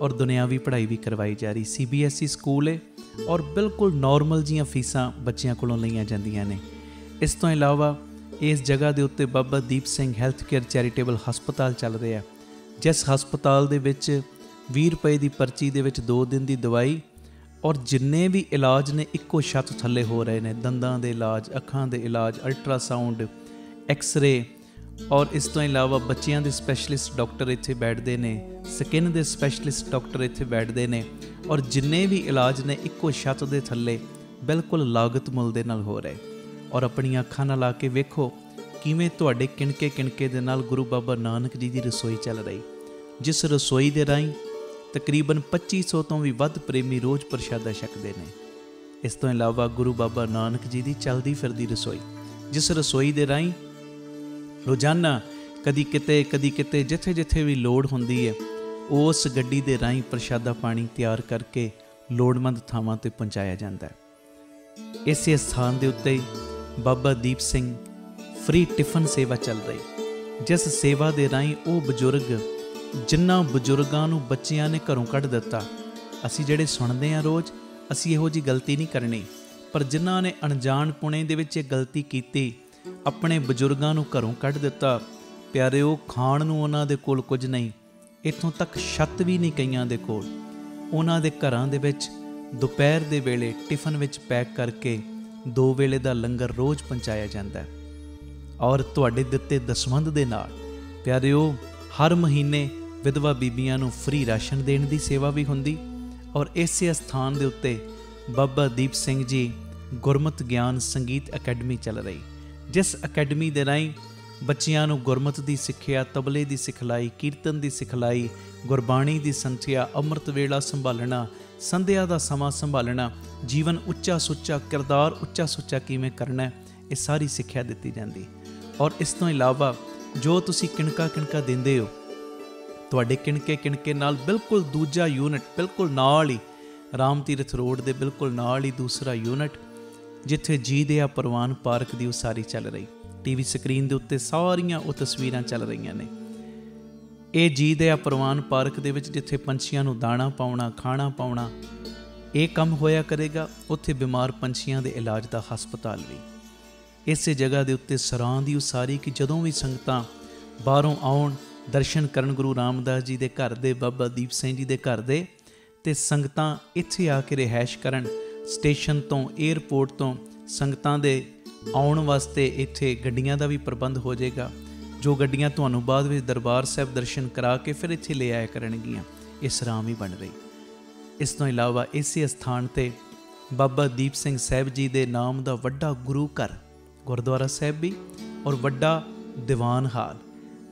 ਔਰ ਦੁਨਿਆਵੀ ਪੜ੍ਹਾਈ ਵੀ ਕਰਵਾਈ ਜਾ ਰਹੀ। CBSE ਸਕੂਲ ਹੈ ਔਰ ਬਿਲਕੁਲ ਨੋਰਮਲ ਜੀਆਂ ਫੀਸਾਂ ਬੱਚਿਆਂ ਕੋਲੋਂ ਲਈਆਂ ਜਾਂਦੀਆਂ ਨੇ। ਇਸ ਤੋਂ ਇਲਾਵਾ ਇਸ ਜਗ੍ਹਾ ਦੇ ਉੱਤੇ Baba Deep Singh health care charitable ਹਸਪਤਾਲ ਚੱਲ ਰਿਹਾ, ਜਿਸ ਹਸਪਤਾਲ ਦੇ ਵਿੱਚ 20 ਰੁਪਏ ਦੀ ਪਰਚੀ ਦੇ ਵਿੱਚ 2 ਦਿਨ ਦੀ ਦਵਾਈ ਔਰ ਜਿੰਨੇ ਵੀ ਇਲਾਜ ਨੇ ਇੱਕੋ ਛੱਤ ਥੱਲੇ ਹੋ ਰਹੇ ਨੇ। ਦੰਦਾਂ ਦੇ ਇਲਾਜ, ਅੱਖਾਂ ਦੇ ਇਲਾਜ, ਅਲਟਰਾਸਾਊਂਡ, ਐਕਸ-ਰੇ ਔਰ ਇਸ ਤੋਂ ਇਲਾਵਾ ਬੱਚਿਆਂ ਦੇ ਸਪੈਸ਼ਲਿਸਟ ਡਾਕਟਰ ਇੱਥੇ ਬੈਠਦੇ ਨੇ, ਸਕਿਨ ਦੇ ਸਪੈਸ਼ਲਿਸਟ ਡਾਕਟਰ ਇੱਥੇ ਬੈਠਦੇ ਨੇ ਔਰ ਜਿੰਨੇ ਵੀ ਇਲਾਜ ਨੇ ਇੱਕੋ ਛੱਤ ਦੇ ਥੱਲੇ ਬਿਲਕੁਲ ਲਾਗਤ ਮੁੱਲ ਦੇ ਨਾਲ ਹੋ ਰਹੇ। ਔਰ ਆਪਣੀਆਂ ਅੱਖਾਂ ਨਾਲ ਲਾ ਕੇ ਵੇਖੋ ਕਿਵੇਂ ਤੁਹਾਡੇ ਕਿਣਕੇ ਕਿਣਕੇ ਦੇ ਨਾਲ ਗੁਰੂ ਬਾਬਾ ਨਾਨਕ ਜੀ ਦੀ ਰਸੋਈ ਚੱਲ ਰਹੀ, ਜਿਸ ਰਸੋਈ ਦੇ ਰਾਹੀਂ ਤਕਰੀਬਨ 2500 ਤੋਂ ਵੀ ਵੱਧ ਪ੍ਰੇਮੀ ਰੋਜ਼ ਪ੍ਰਸ਼ਾਦਾ ਛਕਦੇ ਨੇ। ਇਸ ਤੋਂ ਇਲਾਵਾ ਗੁਰੂ ਬਾਬਾ ਨਾਨਕ ਜੀ ਦੀ ਚੱਲਦੀ ਫਿਰਦੀ ਰਸੋਈ, ਜਿਸ ਰਸੋਈ ਦੇ ਰਾਹੀਂ ਰੋਜ਼ਾਨਾ ਕਦੀ ਕਿਤੇ ਜਿੱਥੇ ਜਿੱਥੇ ਵੀ ਲੋੜ ਹੁੰਦੀ ਹੈ ਉਸ ਗੱਡੀ ਦੇ ਰਾਹੀਂ ਪ੍ਰਸ਼ਾਦਾ ਪਾਣੀ ਤਿਆਰ ਕਰਕੇ ਲੋੜਵੰਦ ਥਾਵਾਂ 'ਤੇ ਪਹੁੰਚਾਇਆ ਜਾਂਦਾ ਹੈ। ਇਸੇ ਸਥਾਨ ਦੇ ਉੱਤੇ ਬਾਬਾ ਦੀਪ ਸਿੰਘ ਫ੍ਰੀ ਟਿਫਨ ਸੇਵਾ ਚੱਲ ਰਹੀ, ਜਿਸ ਸੇਵਾ ਦੇ ਰਾਹੀਂ ਉਹ ਬਜ਼ੁਰਗ ਜਿਨ੍ਹਾਂ ਬਜ਼ੁਰਗਾਂ ਨੂੰ ਬੱਚਿਆਂ ਨੇ ਘਰੋਂ ਕੱਢ ਦਿੱਤਾ, ਅਸੀਂ ਜਿਹੜੇ ਸੁਣਦੇ ਹਾਂ ਰੋਜ਼, ਅਸੀਂ ਇਹੋ ਜਿਹੀ ਗਲਤੀ ਨਹੀਂ ਕਰਨੀ, ਪਰ ਜਿਨ੍ਹਾਂ ਨੇ ਅਣਜਾਣ ਪੁਣੇ ਦੇ ਵਿੱਚ ਇਹ ਗਲਤੀ ਕੀਤੀ, ਆਪਣੇ ਬਜ਼ੁਰਗਾਂ ਨੂੰ ਘਰੋਂ ਕੱਢ ਦਿੱਤਾ, ਪਿਆਰਿਓ ਖਾਣ ਨੂੰ ਉਹਨਾਂ ਦੇ ਕੋਲ ਕੁਝ ਨਹੀਂ, ਇੱਥੋਂ ਤੱਕ ਛੱਤ ਵੀ ਨਹੀਂ ਕਈਆਂ ਦੇ ਕੋਲ। ਉਹਨਾਂ ਦੇ ਘਰਾਂ ਦੇ ਵਿੱਚ ਦੁਪਹਿਰ ਦੇ ਵੇਲੇ ਟਿਫਨ ਵਿੱਚ ਪੈਕ ਕਰਕੇ 2 ਵੇਲੇ ਦਾ ਲੰਗਰ ਰੋਜ਼ ਪਹੁੰਚਾਇਆ ਜਾਂਦਾ ਹੈ। ਔਰ ਤੁਹਾਡੇ ਦਿੱਤੇ ਦਸਵੰਧ ਦੇ ਨਾਲ ਪਿਆਰਿਓ ਹਰ ਮਹੀਨੇ ਵਿਧਵਾ ਬੀਬੀਆਂ ਨੂੰ ਫ੍ਰੀ ਰਾਸ਼ਨ ਦੇਣ ਦੀ ਸੇਵਾ ਵੀ ਹੁੰਦੀ। ਔਰ ਇਸੇ ਸਥਾਨ ਦੇ ਉੱਤੇ ਬਾਬਾ ਦੀਪ ਸਿੰਘ ਜੀ ਗੁਰਮਤਿ ਗਿਆਨ ਸੰਗੀਤ ਅਕੈਡਮੀ ਚੱਲ ਰਹੀ, ਜਿਸ ਅਕੈਡਮੀ ਦੇ ਰਾਹੀਂ ਬੱਚਿਆਂ ਨੂੰ ਗੁਰਮਤਿ ਦੀ ਸਿੱਖਿਆ, ਤਬਲੇ ਦੀ ਸਿਖਲਾਈ, ਕੀਰਤਨ ਦੀ ਸਿਖਲਾਈ, ਗੁਰਬਾਣੀ ਦੀ ਸੰਥਿਆ, ਅੰਮ੍ਰਿਤ ਵੇਲਾ ਸੰਭਾਲਣਾ, ਸੰਧਿਆ ਦਾ ਸਮਾਂ ਸੰਭਾਲਣਾ, ਜੀਵਨ ਉੱਚਾ ਸੁੱਚਾ, ਕਿਰਦਾਰ ਉੱਚਾ ਸੁੱਚਾ ਕਿਵੇਂ ਕਰਨਾ, ਇਹ ਸਾਰੀ ਸਿੱਖਿਆ ਦਿੱਤੀ ਜਾਂਦੀ। ਔਰ ਇਸ ਤੋਂ ਇਲਾਵਾ ਜੋ ਤੁਸੀਂ ਕਿਣਕਾ ਕਿਣਕਾ ਦਿੰਦੇ ਹੋ, ਤੁਹਾਡੇ ਕਿਣਕੇ ਕਿਣਕੇ ਨਾਲ ਬਿਲਕੁਲ ਦੂਜਾ ਯੂਨਿਟ ਬਿਲਕੁਲ ਨਾਲ ਹੀ ਰਾਮ ਤੀਰਥ ਰੋਡ ਦੇ ਬਿਲਕੁਲ ਨਾਲ ਹੀ ਦੂਸਰਾ ਯੂਨਿਟ, ਜਿੱਥੇ ਜੀ ਦਇਆ ਪ੍ਰਵਾਨ ਪਾਰਕ ਦੀ ਉਸਾਰੀ ਚੱਲ ਰਹੀ। TV ਸਕਰੀਨ ਦੇ ਉੱਤੇ ਸਾਰੀਆਂ ਉਹ ਤਸਵੀਰਾਂ ਚੱਲ ਰਹੀਆਂ ਨੇ। ਇਹ ਜੀ ਦਇਆ ਪ੍ਰਵਾਨ ਪਾਰਕ ਦੇ ਵਿੱਚ ਜਿੱਥੇ ਪੰਛੀਆਂ ਨੂੰ ਦਾਣਾ ਪਾਉਣਾ, ਖਾਣਾ ਪਾਉਣਾ, ਇਹ ਕੰਮ ਹੋਇਆ ਕਰੇਗਾ, ਉੱਥੇ ਬਿਮਾਰ ਪੰਛੀਆਂ ਦੇ ਇਲਾਜ ਦਾ ਹਸਪਤਾਲ ਵੀ। ਇਸੇ ਜਗ੍ਹਾ ਦੇ ਉੱਤੇ ਸਰਾਂ ਦੀ ਉਸਾਰੀ ਕਿ ਜਦੋਂ ਵੀ ਸੰਗਤਾਂ ਬਾਹਰੋਂ ਆਉਣ, ਦਰਸ਼ਨ ਕਰਨ ਗੁਰੂ ਰਾਮਦਾਸ ਜੀ ਦੇ ਘਰ ਦੇ, ਬਾਬਾ ਦੀਪ ਸਿੰਘ ਜੀ ਦੇ ਘਰ ਦੇ, ਅਤੇ ਸੰਗਤਾਂ ਇੱਥੇ ਆ ਕੇ ਰਿਹਾਇਸ਼ ਕਰਨ। ਸਟੇਸ਼ਨ ਤੋਂ, ਏਅਰਪੋਰਟ ਤੋਂ ਸੰਗਤਾਂ ਦੇ ਆਉਣ ਵਾਸਤੇ ਇੱਥੇ ਗੱਡੀਆਂ ਦਾ ਵੀ ਪ੍ਰਬੰਧ ਹੋ ਜਾਏਗਾ, ਜੋ ਗੱਡੀਆਂ ਤੁਹਾਨੂੰ ਬਾਅਦ ਵਿੱਚ ਦਰਬਾਰ ਸਾਹਿਬ ਦਰਸ਼ਨ ਕਰਾ ਕੇ ਫਿਰ ਇੱਥੇ ਲੈ ਆਇਆ ਕਰਨਗੀਆਂ। ਇਹ ਸਰਾਂ ਵੀ ਬਣ ਰਹੀ। ਇਸ ਤੋਂ ਇਲਾਵਾ ਇਸੇ ਸਥਾਨ 'ਤੇ ਬਾਬਾ ਦੀਪ ਸਿੰਘ ਸਾਹਿਬ ਜੀ ਦੇ ਨਾਮ ਦਾ ਵੱਡਾ ਗੁਰੂ ਘਰ, ਗੁਰਦੁਆਰਾ ਸਾਹਿਬ ਵੀ, ਔਰ ਵੱਡਾ ਦੀਵਾਨ ਹਾਲ,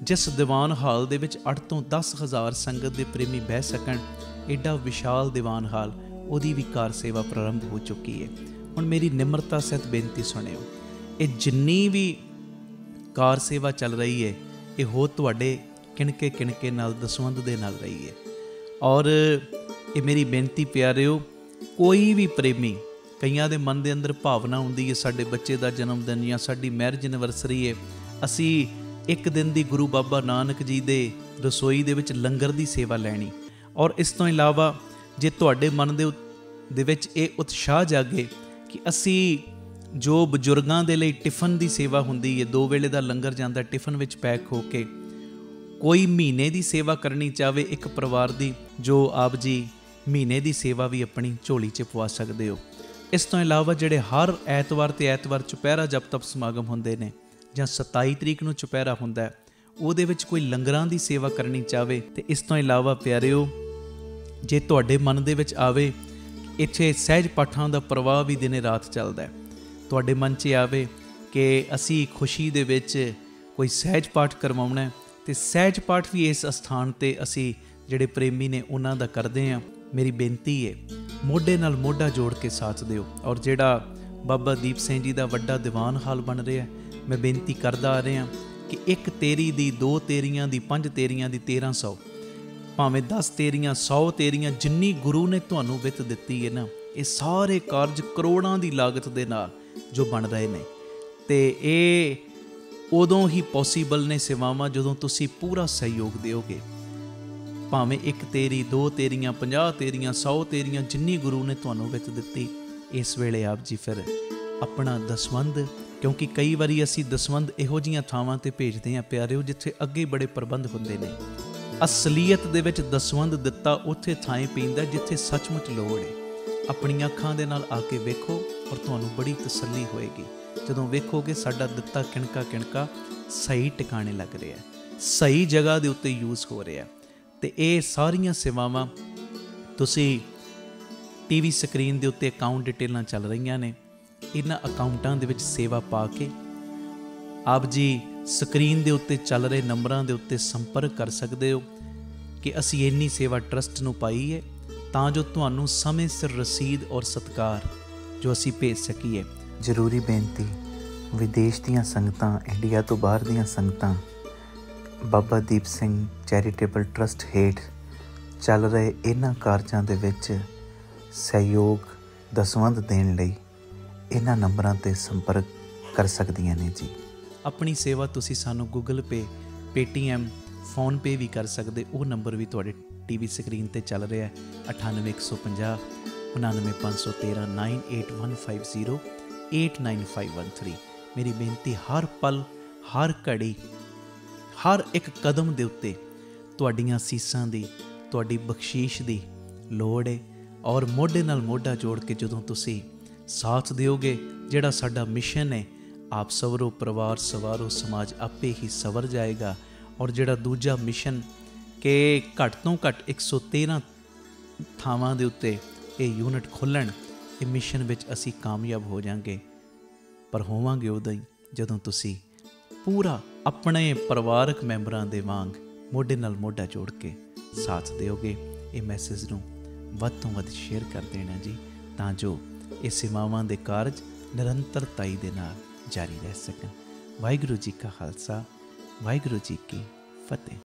ਜਿਸ ਦੀਵਾਨ ਹਾਲ ਦੇ ਵਿੱਚ 8 ਤੋਂ 10,000 ਸੰਗਤ ਦੇ ਪ੍ਰੇਮੀ ਬਹਿ ਸਕਣ, ਐਡਾ ਵਿਸ਼ਾਲ ਦੀਵਾਨ ਹਾਲ, ਉਹਦੀ ਵੀ ਕਾਰ ਸੇਵਾ ਪ੍ਰਾਰੰਭ ਹੋ ਚੁੱਕੀ ਹੈ। ਹੁਣ ਮੇਰੀ ਨਿਮਰਤਾ ਸਹਿਤ ਬੇਨਤੀ ਸੁਣਿਓ, ਇਹ ਜਿੰਨੀ ਵੀ ਕਾਰ ਸੇਵਾ ਚੱਲ ਰਹੀ ਹੈ, ਇਹ ਹੋ ਤੁਹਾਡੇ ਕਿਣਕੇ ਕਿਣਕੇ ਨਾਲ, ਦਸਵੰਧ ਦੇ ਨਾਲ ਰਹੀ ਹੈ। ਔਰ ਇਹ ਮੇਰੀ ਬੇਨਤੀ ਪਿਆਰਿਓ, ਕੋਈ ਵੀ ਪ੍ਰੇਮੀ, ਕਈਆਂ ਦੇ ਮਨ ਦੇ ਅੰਦਰ ਭਾਵਨਾ ਹੁੰਦੀ ਹੈ ਸਾਡੇ ਬੱਚੇ ਦਾ ਜਨਮ ਦਿਨ ਜਾਂ ਸਾਡੀ ਮੈਰਿਜ ਐਨਵਰਸਰੀ ਹੈ, ਅਸੀਂ ਇੱਕ ਦਿਨ ਦੀ ਗੁਰੂ ਬਾਬਾ ਨਾਨਕ ਜੀ ਦੇ ਰਸੋਈ ਦੇ ਵਿੱਚ ਲੰਗਰ ਦੀ ਸੇਵਾ ਲੈਣੀ। ਔਰ ਇਸ ਤੋਂ ਇਲਾਵਾ ਜੇ ਤੁਹਾਡੇ ਮਨ ਦੇ ਵਿੱਚ ਇਹ ਉਤਸ਼ਾਹ ਜਾਗੇ ਕਿ ਅਸੀਂ ਜੋ ਬਜ਼ੁਰਗਾਂ ਦੇ ਲਈ ਟਿਫਨ ਦੀ ਸੇਵਾ ਹੁੰਦੀ ਹੈ, 2 ਵੇਲੇ ਦਾ ਲੰਗਰ ਜਾਂਦਾ ਟਿਫਨ ਵਿੱਚ ਪੈਕ ਹੋ ਕੇ, ਕੋਈ ਮਹੀਨੇ ਦੀ ਸੇਵਾ ਕਰਨੀ ਚਾਹਵੇ ਇੱਕ ਪਰਿਵਾਰ ਦੀ, ਜੋ ਆਪ ਜੀ ਮਹੀਨੇ ਦੀ ਸੇਵਾ ਵੀ ਆਪਣੀ ਝੋਲੀ 'ਚ ਪਵਾ ਸਕਦੇ ਹੋ। ਇਸ ਤੋਂ ਇਲਾਵਾ ਜਿਹੜੇ ਹਰ ਐਤਵਾਰ ਤੇ ਐਤਵਾਰ ਚੁਪਹਿਰਾ ਜਪ ਤਪ ਸਮਾਗਮ ਹੁੰਦੇ ਨੇ, ਜਾਂ 27 ਤਰੀਕ ਨੂੰ ਚੁਪਹਿਰਾ ਹੁੰਦਾ, ਉਹਦੇ ਵਿੱਚ ਕੋਈ ਲੰਗਰਾਂ ਦੀ ਸੇਵਾ ਕਰਨੀ ਚਾਹਵੇ। ਅਤੇ ਇਸ ਤੋਂ ਇਲਾਵਾ ਪਿਆਰਿਓ, ਜੇ ਤੁਹਾਡੇ ਮਨ ਦੇ ਵਿੱਚ ਆਵੇ ਇੱਥੇ ਸਹਿਜ ਪਾਠਾਂ ਦਾ ਪ੍ਰਵਾਹ ਵੀ ਦਿਨੇ ਰਾਤ ਚੱਲਦਾ, ਤੁਹਾਡੇ ਮਨ 'ਚ ਆਵੇ ਕਿ ਅਸੀਂ ਖੁਸ਼ੀ ਦੇ ਵਿੱਚ ਕੋਈ ਸਹਿਜ ਪਾਠ ਕਰਵਾਉਣਾ, ਅਤੇ ਸਹਿਜ ਪਾਠ ਵੀ ਇਸ ਅਸਥਾਨ 'ਤੇ ਅਸੀਂ ਜਿਹੜੇ ਪ੍ਰੇਮੀ ਨੇ ਉਹਨਾਂ ਦਾ ਕਰਦੇ ਹਾਂ। ਮੇਰੀ ਬੇਨਤੀ ਹੈ, ਮੋਢੇ ਨਾਲ ਮੋਢਾ ਜੋੜ ਕੇ ਸਾਥ ਦਿਓ। ਔਰ ਜਿਹੜਾ ਬਾਬਾ ਦੀਪ ਸਿੰਘ ਜੀ ਦਾ ਵੱਡਾ ਦੀਵਾਨ ਹਾਲ ਬਣ ਰਿਹਾ, ਮੈਂ ਬੇਨਤੀ ਕਰਦਾ ਆ ਰਿਹਾ ਕਿ 1 ਤੇਰੀ ਦੀ, 2 ਤੇਰੀਆਂ ਦੀ, 5 ਤੇਰੀਆਂ ਦੀ, 1300, ਭਾਵੇਂ 10 ਤੇਰੀਆਂ, 100 ਤੇਰੀਆਂ, ਜਿੰਨੀ ਗੁਰੂ ਨੇ ਤੁਹਾਨੂੰ ਵਿੱਤ ਦਿੱਤੀ ਹੈ ਨਾ, ਇਹ ਸਾਰੇ ਕਾਰਜ ਕਰੋੜਾਂ ਦੀ ਲਾਗਤ ਦੇ ਨਾਲ ਜੋ ਬਣ ਰਹੇ ਨੇ, ਅਤੇ ਇਹ ਉਦੋਂ ਹੀ ਪੋਸੀਬਲ ਨੇ ਸੇਵਾਵਾਂ ਜਦੋਂ ਤੁਸੀਂ ਪੂਰਾ ਸਹਿਯੋਗ ਦਿਓਗੇ। ਭਾਵੇਂ ਇੱਕ ਤੇਰੀ, ਦੋ ਤੇਰੀਆਂ, 50 ਤੇਰੀਆਂ, 100 ਤੇਰੀਆਂ, ਜਿੰਨੀ ਗੁਰੂ ਨੇ ਤੁਹਾਨੂੰ ਵਿੱਚ ਦਿੱਤੀ, ਇਸ ਵੇਲੇ ਆਪ ਜੀ ਫਿਰ ਆਪਣਾ ਦਸਵੰਧ, ਕਿਉਂਕਿ ਕਈ ਵਾਰੀ ਅਸੀਂ ਦਸਵੰਧ ਇਹੋ ਜਿਹੀਆਂ ਥਾਵਾਂ 'ਤੇ ਭੇਜਦੇ ਹਾਂ ਪਿਆਰਿਓ ਜਿੱਥੇ ਅੱਗੇ ਬੜੇ ਪ੍ਰਬੰਧ ਹੁੰਦੇ ਨੇ। ਅਸਲੀਅਤ ਦੇ ਵਿੱਚ ਦਸਵੰਧ ਦਿੱਤਾ ਉੱਥੇ ਥਾਂ ਪੈਂਦਾ ਜਿੱਥੇ ਸੱਚਮੁੱਚ ਲੋੜ ਹੈ। ਆਪਣੀਆਂ ਅੱਖਾਂ ਦੇ ਨਾਲ ਆ ਕੇ ਵੇਖੋ ਔਰ ਤੁਹਾਨੂੰ ਬੜੀ ਤਸੱਲੀ ਹੋਏਗੀ ਜਦੋਂ ਵੇਖੋਗੇ ਸਾਡਾ ਦਿੱਤਾ ਕਿਣਕਾ ਕਿਣਕਾ ਸਹੀ ਟਿਕਾਣੇ ਲੱਗ ਰਿਹਾ, ਸਹੀ ਜਗ੍ਹਾ ਦੇ ਉੱਤੇ ਯੂਜ਼ ਹੋ ਰਿਹਾ। ਅਤੇ ਇਹ ਸਾਰੀਆਂ ਸੇਵਾਵਾਂ ਤੁਸੀਂ TV ਸਕਰੀਨ ਦੇ ਉੱਤੇ ਅਕਾਊਂਟ ਡਿਟੇਲਾਂ ਚੱਲ ਰਹੀਆਂ ਨੇ, ਇਹਨਾਂ ਅਕਾਊਂਟਾਂ ਦੇ ਵਿੱਚ ਸੇਵਾ ਪਾ ਕੇ ਆਪ ਜੀ ਸਕਰੀਨ ਦੇ ਉੱਤੇ ਚੱਲ ਰਹੇ ਨੰਬਰਾਂ ਦੇ ਉੱਤੇ ਸੰਪਰਕ ਕਰ ਸਕਦੇ ਹੋ ਕਿ ਅਸੀਂ ਇੰਨੀ ਸੇਵਾ ਟਰਸਟ ਨੂੰ ਪਾਈ ਹੈ ਤਾਂ ਜੋ ਤੁਹਾਨੂੰ ਸਮੇਂ ਸਿਰ ਰਸੀਦ ਔਰ ਸਤਿਕਾਰ ਜੋ ਅਸੀਂ ਭੇਜ ਸਕੀਏ। ਜ਼ਰੂਰੀ ਬੇਨਤੀ, ਵਿਦੇਸ਼ ਦੀਆਂ ਸੰਗਤਾਂ, ਇੰਡੀਆ ਤੋਂ ਬਾਹਰ ਦੀਆਂ ਸੰਗਤਾਂ ਬਾਬਾ ਦੀਪ ਸਿੰਘ ਚੈਰੀਟੇਬਲ ਟਰਸਟ ਹੇਠ ਚੱਲ ਰਹੇ ਇਹਨਾਂ ਕਾਰਜਾਂ ਦੇ ਵਿੱਚ ਸਹਿਯੋਗ ਦਸਵੰਧ ਦੇਣ ਲਈ ਇਹਨਾਂ ਨੰਬਰਾਂ 'ਤੇ ਸੰਪਰਕ ਕਰ ਸਕਦੀਆਂ ਨੇ ਜੀ। ਆਪਣੀ ਸੇਵਾ ਤੁਸੀਂ ਸਾਨੂੰ ਗੂਗਲ ਪੇ, ਪੇਟੀਐਮ, ਫੋਨਪੇ ਵੀ ਕਰ ਸਕਦੇ। ਉਹ ਨੰਬਰ ਵੀ ਤੁਹਾਡੇ TV ਸਕਰੀਨ 'ਤੇ ਚੱਲ ਰਿਹਾ, 98 150 99 513 98150 89513। ਮੇਰੀ ਬੇਨਤੀ, ਹਰ ਪਲ, ਹਰ ਘੜੀ, ਹਰ ਇੱਕ ਕਦਮ ਦੇ ਉੱਤੇ ਤੁਹਾਡੀਆਂ ਅਸੀਸਾਂ ਦੀ, ਤੁਹਾਡੀ ਬਖਸ਼ੀਸ਼ ਦੀ ਲੋੜ ਹੈ। ਔਰ ਮੋਢੇ ਨਾਲ ਮੋਢਾ ਜੋੜ ਕੇ ਜਦੋਂ ਤੁਸੀਂ ਸਾਥ ਦਿਓਗੇ, ਜਿਹੜਾ ਸਾਡਾ ਮਿਸ਼ਨ ਹੈ, ਆਪ ਸਵਰੋ ਪਰਿਵਾਰ ਸਵਾਰੋ ਸਮਾਜ ਆਪੇ ਹੀ ਸਵਰ ਜਾਏਗਾ। ਔਰ ਜਿਹੜਾ ਦੂਜਾ ਮਿਸ਼ਨ ਕਿ ਘੱਟ ਤੋਂ ਘੱਟ 113 ਥਾਵਾਂ ਦੇ ਉੱਤੇ ਇਹ ਯੂਨਿਟ ਖੋਲ੍ਹਣ, ਇਹ ਮਿਸ਼ਨ ਵਿੱਚ ਅਸੀਂ ਕਾਮਯਾਬ ਹੋ ਜਾਵਾਂਗੇ। ਪਰ ਹੋਵਾਂਗੇ ਉਦੋਂ ਹੀ ਜਦੋਂ ਤੁਸੀਂ ਪੂਰਾ ਆਪਣੇ ਪਰਿਵਾਰਕ ਮੈਂਬਰਾਂ ਦੇ ਵਾਂਗ ਮੋਢੇ ਨਾਲ ਮੋਢਾ ਜੋੜ ਕੇ ਸਾਥ ਦਿਓਗੇ। ਇਹ ਮੈਸੇਜ ਨੂੰ ਵੱਧ ਤੋਂ ਵੱਧ ਸ਼ੇਅਰ ਕਰ ਦੇਣਾ ਜੀ, ਤਾਂ ਜੋ ਇਹ ਸੇਵਾਵਾਂ ਦੇ ਕਾਰਜ ਨਿਰੰਤਰਤਾਈ ਦੇ ਨਾਲ ਜਾਰੀ ਰਹਿ ਸਕਣ। ਵਾਹਿਗੁਰੂ ਜੀ ਕਾ ਖਾਲਸਾ, ਵਾਹਿਗੁਰੂ ਜੀ ਕੀ ਫਤਿਹ।